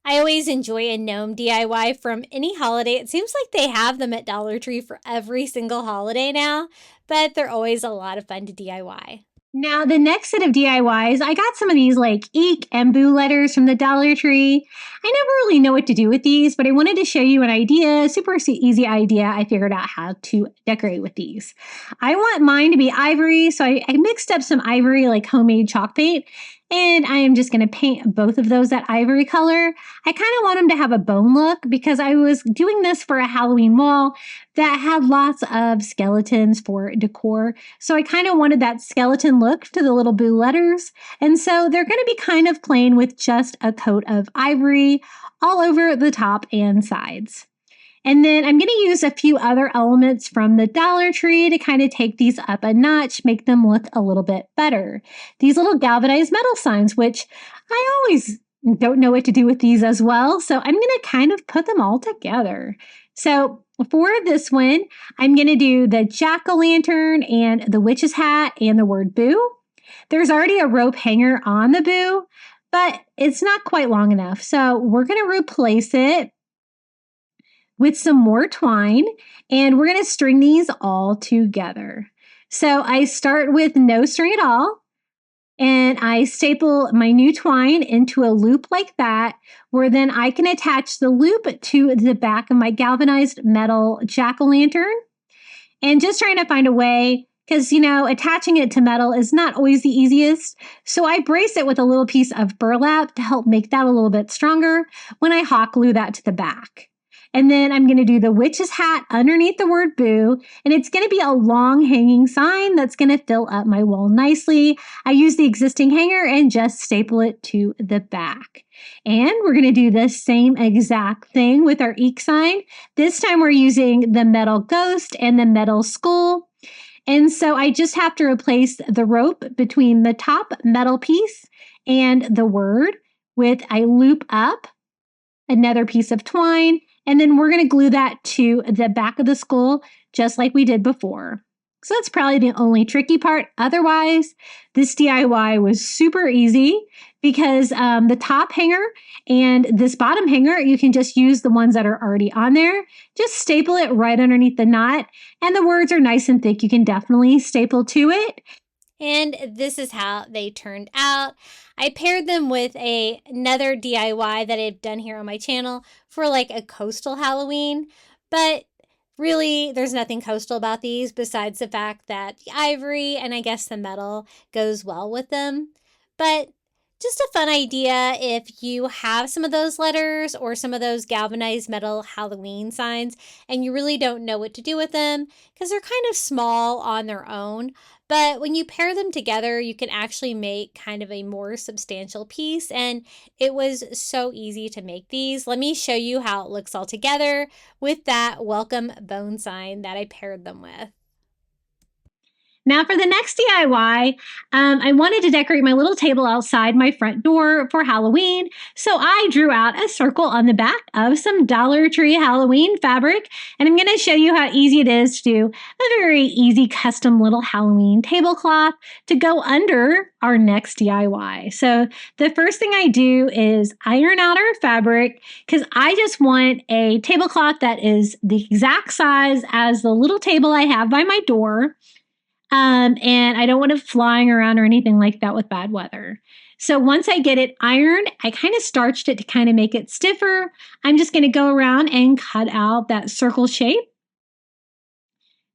I always enjoy a gnome DIY from any holiday. It seems like they have them at Dollar Tree for every single holiday now, but they're always a lot of fun to DIY. Now, the next set of DIYs, I got some of these like eek and boo letters from the Dollar Tree. I never really know what to do with these, but I wanted to show you an idea, super easy idea. I figured out how to decorate with these. I want mine to be ivory, so I mixed up some ivory, like homemade chalk paint, and I am just going to paint both of those that ivory color. I kind of want them to have a bone look because I was doing this for a Halloween wall that had lots of skeletons for decor. So I kind of wanted that skeleton look to the little boo letters. And so they're going to be kind of plain with just a coat of ivory all over the top and sides. And then I'm going to use a few other elements from the Dollar Tree to kind of take these up a notch, make them look a little bit better. These little galvanized metal signs, which I always don't know what to do with these as well. So I'm going to kind of put them all together. So for this one, I'm going to do the jack-o'-lantern and the witch's hat and the word boo. There's already a rope hanger on the boo, but it's not quite long enough. So we're going to replace it with some more twine, and we're going to string these all together. So I start with no string at all, and I staple my new twine into a loop like that, where then I can attach the loop to the back of my galvanized metal jack-o'-lantern. And just trying to find a way, because, attaching it to metal is not always the easiest. So I brace it with a little piece of burlap to help make that a little bit stronger when I hot glue that to the back. And then I'm going to do the witch's hat underneath the word boo. And it's going to be a long hanging sign that's going to fill up my wall nicely. I use the existing hanger and just staple it to the back. And we're going to do the same exact thing with our eek sign. This time we're using the metal ghost and the metal skull. And so I just have to replace the rope between the top metal piece and the word with I loop up another piece of twine. And then we're going to glue that to the back of the skull, just like we did before. So that's probably the only tricky part. Otherwise, this DIY was super easy because the top hanger and this bottom hanger, you can just use the ones that are already on there. Just staple it right underneath the knot. And the words are nice and thick. You can definitely staple to it. And this is how they turned out. I paired them with another DIY that I've done here on my channel for like a coastal Halloween. But really, there's nothing coastal about these besides the fact that the ivory and I guess the metal goes well with them. But just a fun idea if you have some of those letters or some of those galvanized metal Halloween signs and you really don't know what to do with them because they're kind of small on their own. But when you pair them together, you can actually make kind of a more substantial piece. And it was so easy to make these. Let me show you how it looks all together with that welcome bone sign that I paired them with. Now for the next DIY, I wanted to decorate my little table outside my front door for Halloween. So I drew out a circle on the back of some Dollar Tree Halloween fabric. And I'm going to show you how easy it is to do a very easy custom little Halloween tablecloth to go under our next DIY. So the first thing I do is iron out our fabric because I just want a tablecloth that is the exact size as the little table I have by my door. And I don't want it flying around or anything like that with bad weather. So once I get it ironed, I kind of starched it to kind of make it stiffer. I'm just going to go around and cut out that circle shape.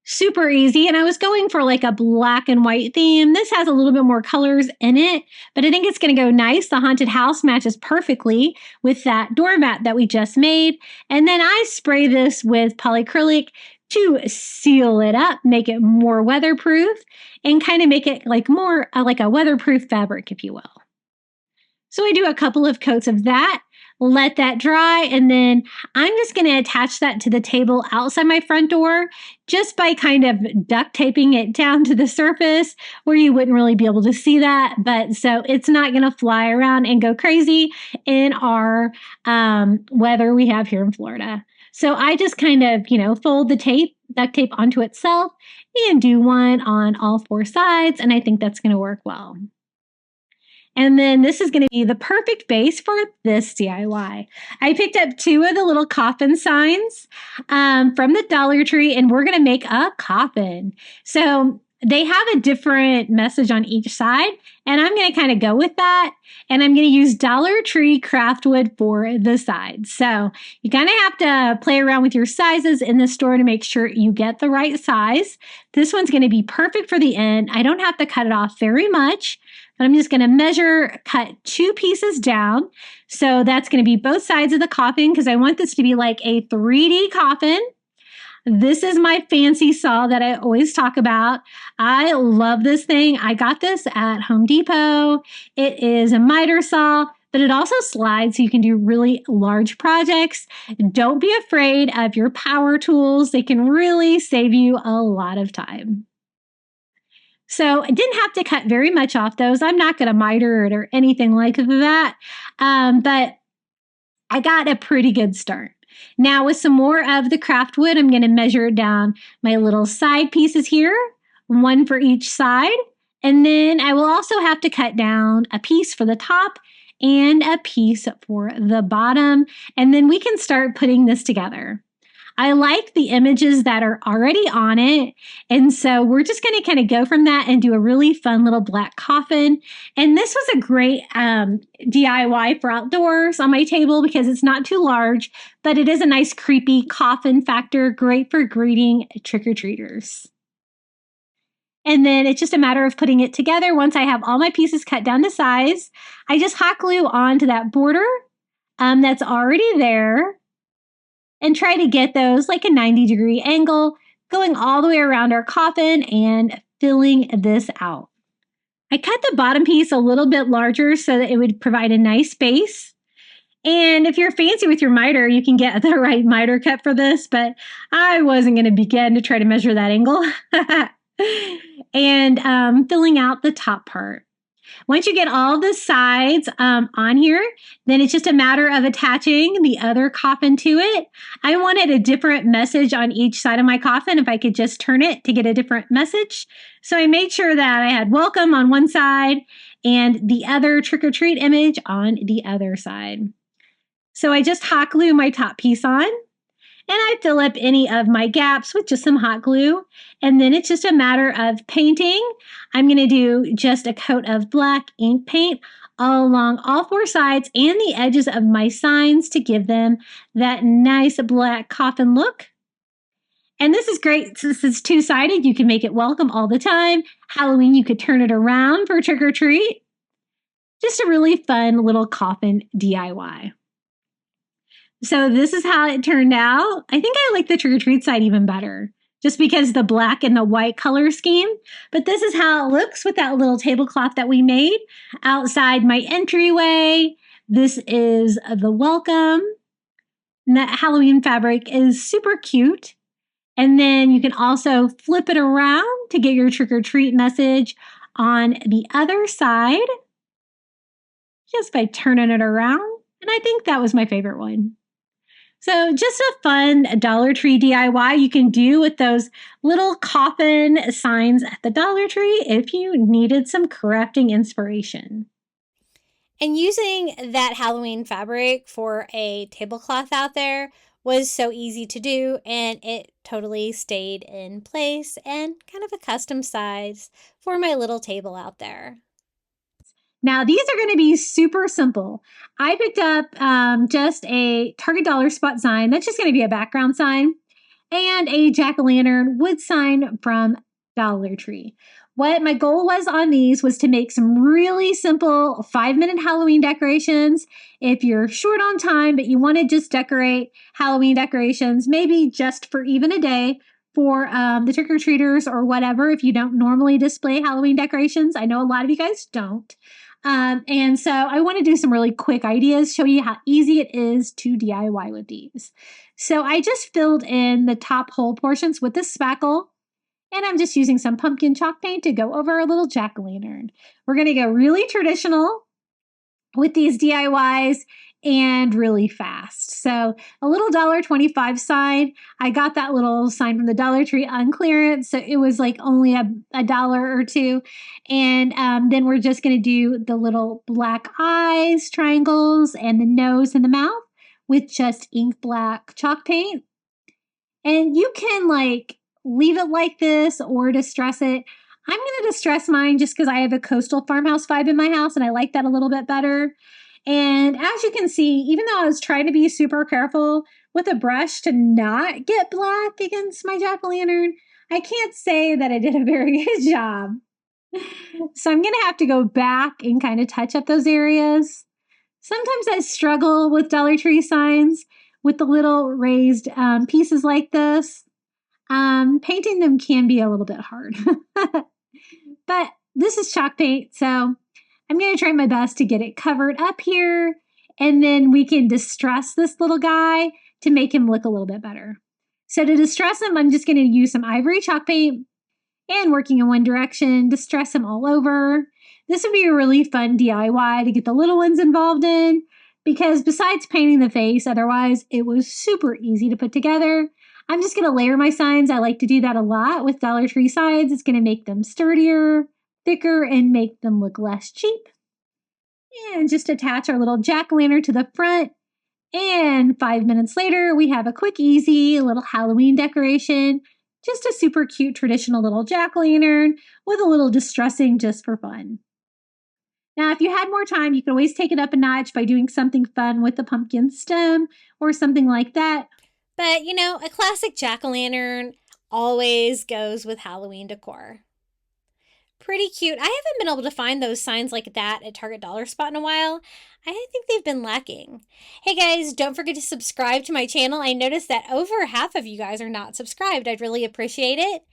Super easy. And I was going for like a black and white theme. This has a little bit more colors in it, but I think it's going to go nice. The haunted house matches perfectly with that doormat that we just made. And then I spray this with polyacrylic to seal it up, make it more weatherproof, and kind of make it like more like a weatherproof fabric, if you will. So I do a couple of coats of that, let that dry, and then I'm just going to attach that to the table outside my front door just by kind of duct taping it down to the surface where you wouldn't really be able to see that. But so it's not going to fly around and go crazy in our weather we have here in Florida. So I just kind of, fold the duct tape onto itself and do one on all four sides. And I think that's going to work well. And then this is going to be the perfect base for this DIY. I picked up 2 of the little coffin signs from the Dollar Tree, and we're going to make a coffin. So they have a different message on each side, and I'm going to kind of go with that. And I'm going to use Dollar Tree craft wood for the sides. So you kind of have to play around with your sizes in the store to make sure you get the right size. This one's going to be perfect for the end. I don't have to cut it off very much, but I'm just going to cut 2 pieces down. So that's going to be both sides of the coffin because I want this to be like a 3D coffin. This is my fancy saw that I always talk about. I love this thing. I got this at Home Depot. It is a miter saw, but it also slides so you can do really large projects. Don't be afraid of your power tools. They can really save you a lot of time. So I didn't have to cut very much off those. I'm not going to miter it or anything like that, but I got a pretty good start. Now with some more of the craft wood, I'm going to measure down my little side pieces here, one for each side. And then I will also have to cut down a piece for the top and a piece for the bottom. And then we can start putting this together. I like the images that are already on it. And so we're just going to kind of go from that and do a really fun little black coffin. And this was a great DIY for outdoors on my table because it's not too large, but it is a nice creepy coffin factor, great for greeting trick-or-treaters. And then it's just a matter of putting it together. Once I have all my pieces cut down to size, I just hot glue onto that border that's already there. And try to get those like a 90-degree angle going all the way around our coffin and filling this out. I cut the bottom piece a little bit larger so that it would provide a nice base. And if you're fancy with your miter, you can get the right miter cut for this, but I wasn't going to begin to try to measure that angle. And filling out the top part. Once you get all the sides on here, then it's just a matter of attaching the other coffin to it. I wanted a different message on each side of my coffin if I could just turn it to get a different message. So I made sure that I had welcome on one side and the other trick-or-treat image on the other side. So I just hot glue my top piece on. And I fill up any of my gaps with just some hot glue. And then it's just a matter of painting. I'm going to do just a coat of black ink paint all along all four sides and the edges of my signs to give them that nice black coffin look. And this is great. Since it's two-sided, you can make it welcome all the time. Halloween, you could turn it around for trick or treat. Just a really fun little coffin DIY. So this is how it turned out. I think I like the trick-or-treat side even better, just because the black and the white color scheme. But this is how it looks with that little tablecloth that we made outside my entryway. This is the welcome. And that Halloween fabric is super cute. And then you can also flip it around to get your trick-or-treat message on the other side, just by turning it around. And I think that was my favorite one. So just a fun Dollar Tree DIY you can do with those little coffin signs at the Dollar Tree if you needed some crafting inspiration. And using that Halloween fabric for a tablecloth out there was so easy to do, and it totally stayed in place and kind of a custom size for my little table out there. Now, these are going to be super simple. I picked up just a Target Dollar Spot sign. That's just going to be a background sign. And a jack-o'-lantern wood sign from Dollar Tree. What my goal was on these was to make some really simple 5-minute Halloween decorations. If you're short on time, but you want to just decorate Halloween decorations, maybe just for even a day, for the trick-or-treaters or whatever, if you don't normally display Halloween decorations. I know a lot of you guys don't. And so I want to do some really quick ideas, show you how easy it is to DIY with these. So I just filled in the top hole portions with the spackle, and I'm just using some pumpkin chalk paint to go over a little jack-o'-lantern. We're going to go really traditional with these DIYs and really fast. So a little $1.25 sign. I got that little sign from the Dollar Tree on clearance. So it was like only a dollar or two. And then we're just going to do the little black eyes, triangles, and the nose and the mouth with just ink black chalk paint. And you can like leave it like this or distress it. I'm going to distress mine just because I have a coastal farmhouse vibe in my house and I like that a little bit better. And as you can see, even though I was trying to be super careful with a brush to not get black against my jack-o'-lantern, I can't say that I did a very good job. So I'm going to have to go back and kind of touch up those areas. Sometimes I struggle with Dollar Tree signs with the little raised pieces like this. Painting them can be a little bit hard. But this is chalk paint, so I'm going to try my best to get it covered up here, and then we can distress this little guy to make him look a little bit better. So to distress him, I'm just going to use some ivory chalk paint and working in one direction, distress him all over. This would be a really fun DIY to get the little ones involved in, because besides painting the face, otherwise it was super easy to put together. I'm just going to layer my signs. I like to do that a lot with Dollar Tree signs. It's going to make them sturdier, thicker, and make them look less cheap. And just attach our little jack-o'-lantern to the front. And 5 minutes later, we have a quick, easy little Halloween decoration. Just a super cute traditional little jack-o'-lantern with a little distressing just for fun. Now, if you had more time, you could always take it up a notch by doing something fun with the pumpkin stem or something like that. But, you know, a classic jack-o'-lantern always goes with Halloween decor. Pretty cute. I haven't been able to find those signs like that at Target Dollar Spot in a while. I think they've been lacking. Hey guys, don't forget to subscribe to my channel. I noticed that over half of you guys are not subscribed. I'd really appreciate it.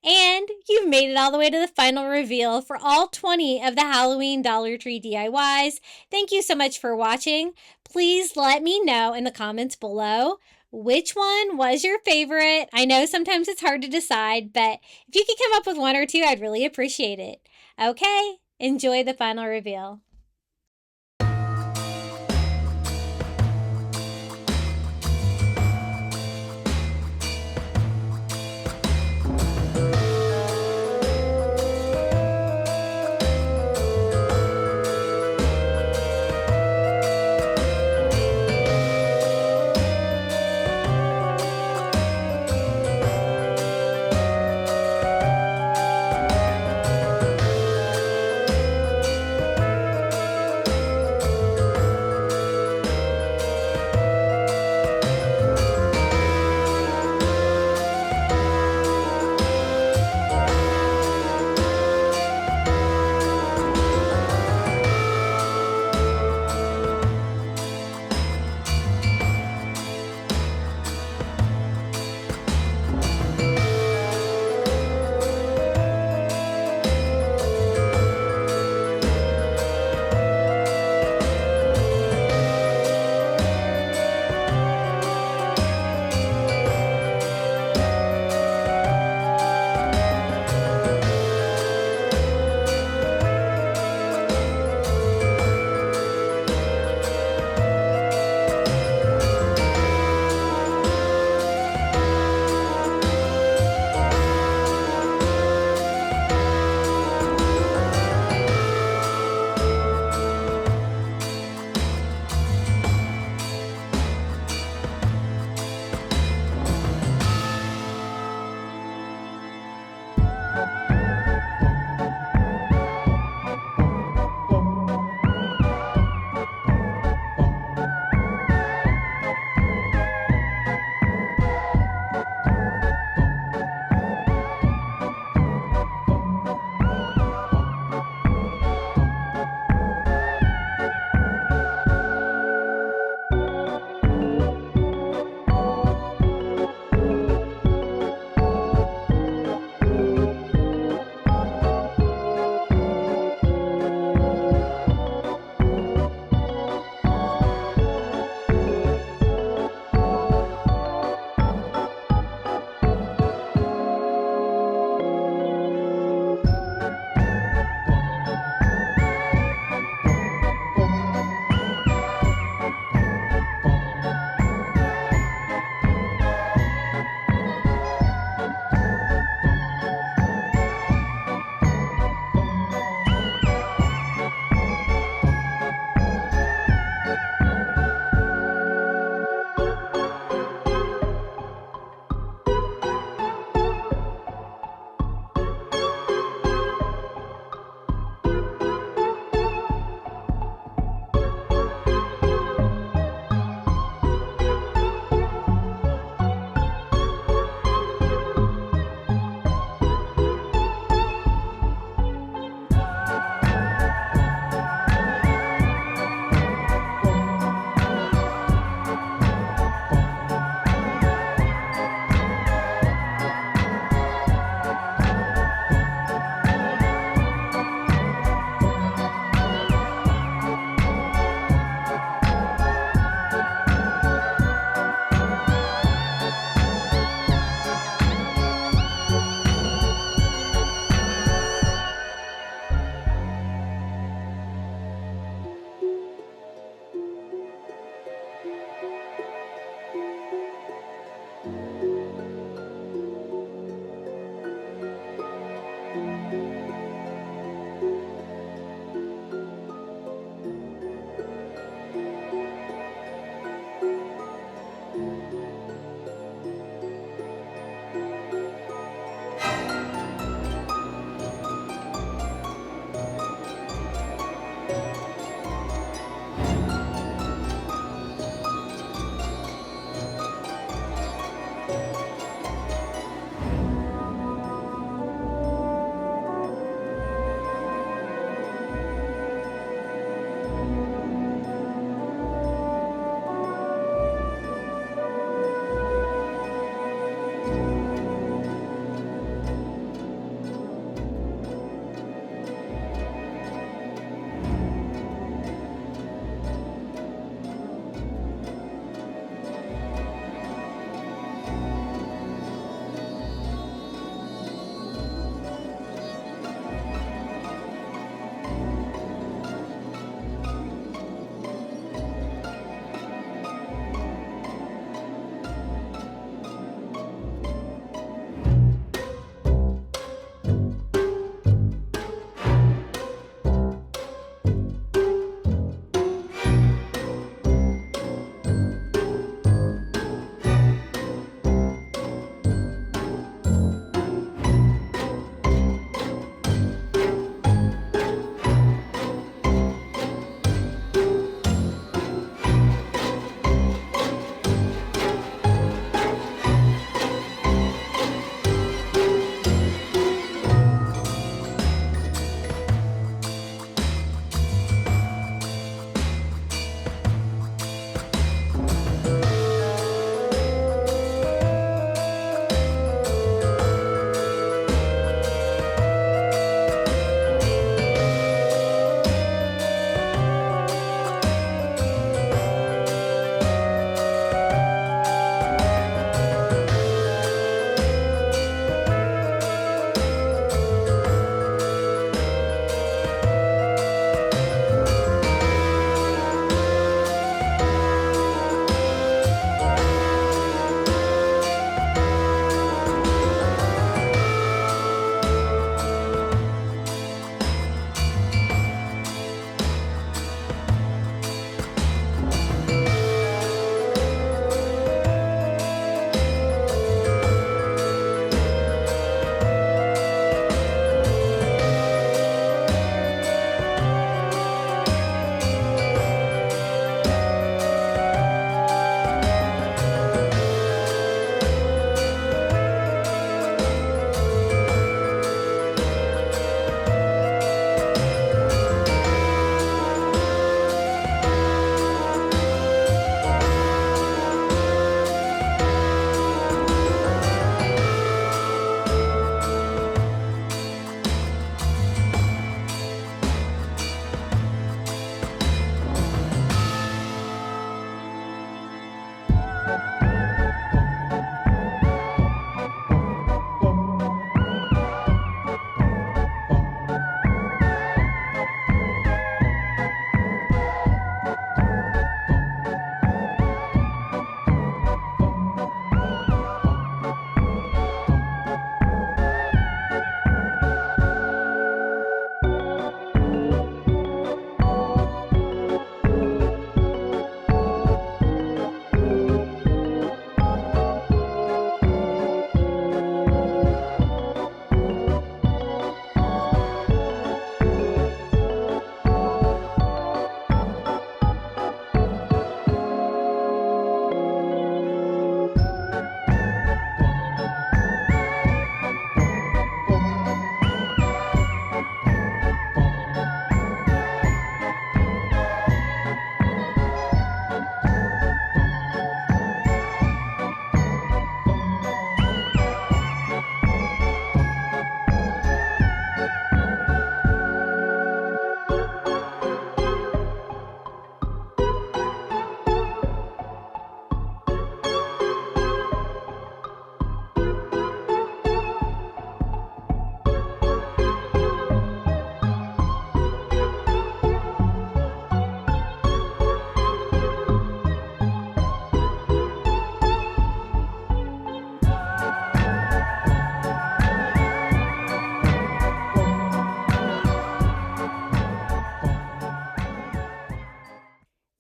And you've made it all the way to the final reveal for all 20 of the Halloween Dollar Tree DIYs. Thank you so much for watching. Please let me know in the comments below which one was your favorite. I know sometimes it's hard to decide, but if you could come up with one or two, I'd really appreciate it. Okay, enjoy the final reveal.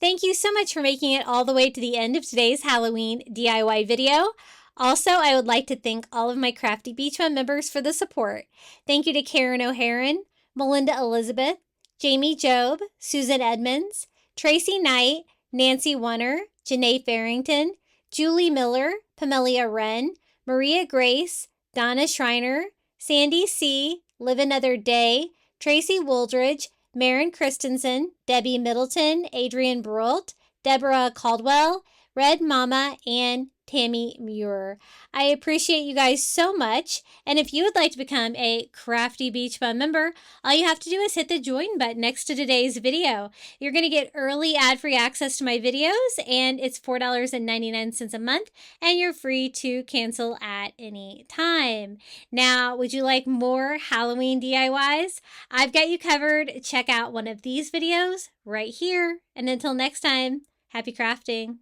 Thank you so much for making it all the way to the end of today's Halloween DIY video. Also, I would like to thank all of my Crafty Beach Bum members for the support. Thank you to Karen O'Haron, Melinda Elizabeth, Jamie Job, Susan Edmonds, Tracy Knight, Nancy Wunner, Janae Farrington, Julie Miller, Pamelia Wren, Maria Grace, Donna Schreiner, Sandy C., Live Another Day, Tracy Wooldridge, Maren Christensen, Debbie Middleton, Adrian Brolt, Deborah Caldwell, Red Mama, and Tammy Muir. I appreciate you guys so much, and if you would like to become a Crafty Beach Bum member, all you have to do is hit the join button next to today's video. You're going to get early ad-free access to my videos, and it's $4.99 a month, and you're free to cancel at any time. Now, would you like more Halloween DIYs? I've got you covered. Check out one of these videos right here, and until next time, happy crafting.